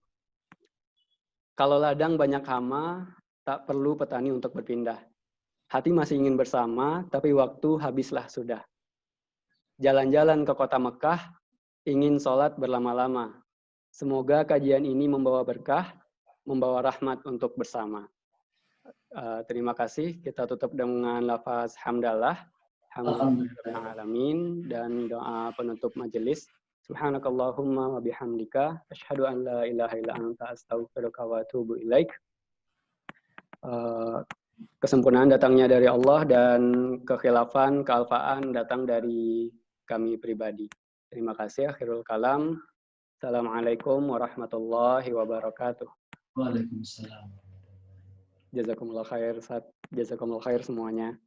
Kalau ladang banyak hama, tak perlu petani untuk berpindah. Hati masih ingin bersama, tapi waktu habislah sudah. Jalan-jalan ke kota Mekah, ingin sholat berlama-lama. Semoga kajian ini membawa berkah, membawa rahmat untuk bersama. Terima kasih. Kita tutup dengan lafaz hamdalah, alhamdulillahirrahmanirrahim, dan doa penutup majelis. Subhanakallahumma wa bihamdika, asyhadu an la ilaha illa anta astaghfiruka wa atubu ilaik. Kesempurnaan datangnya dari Allah dan kekhilafan, kealfaan datang dari kami pribadi. Terima kasih. Akhirul kalam. Assalamualaikum warahmatullahi wabarakatuh. Waalaikumsalam. Jazakumullah khair semuanya.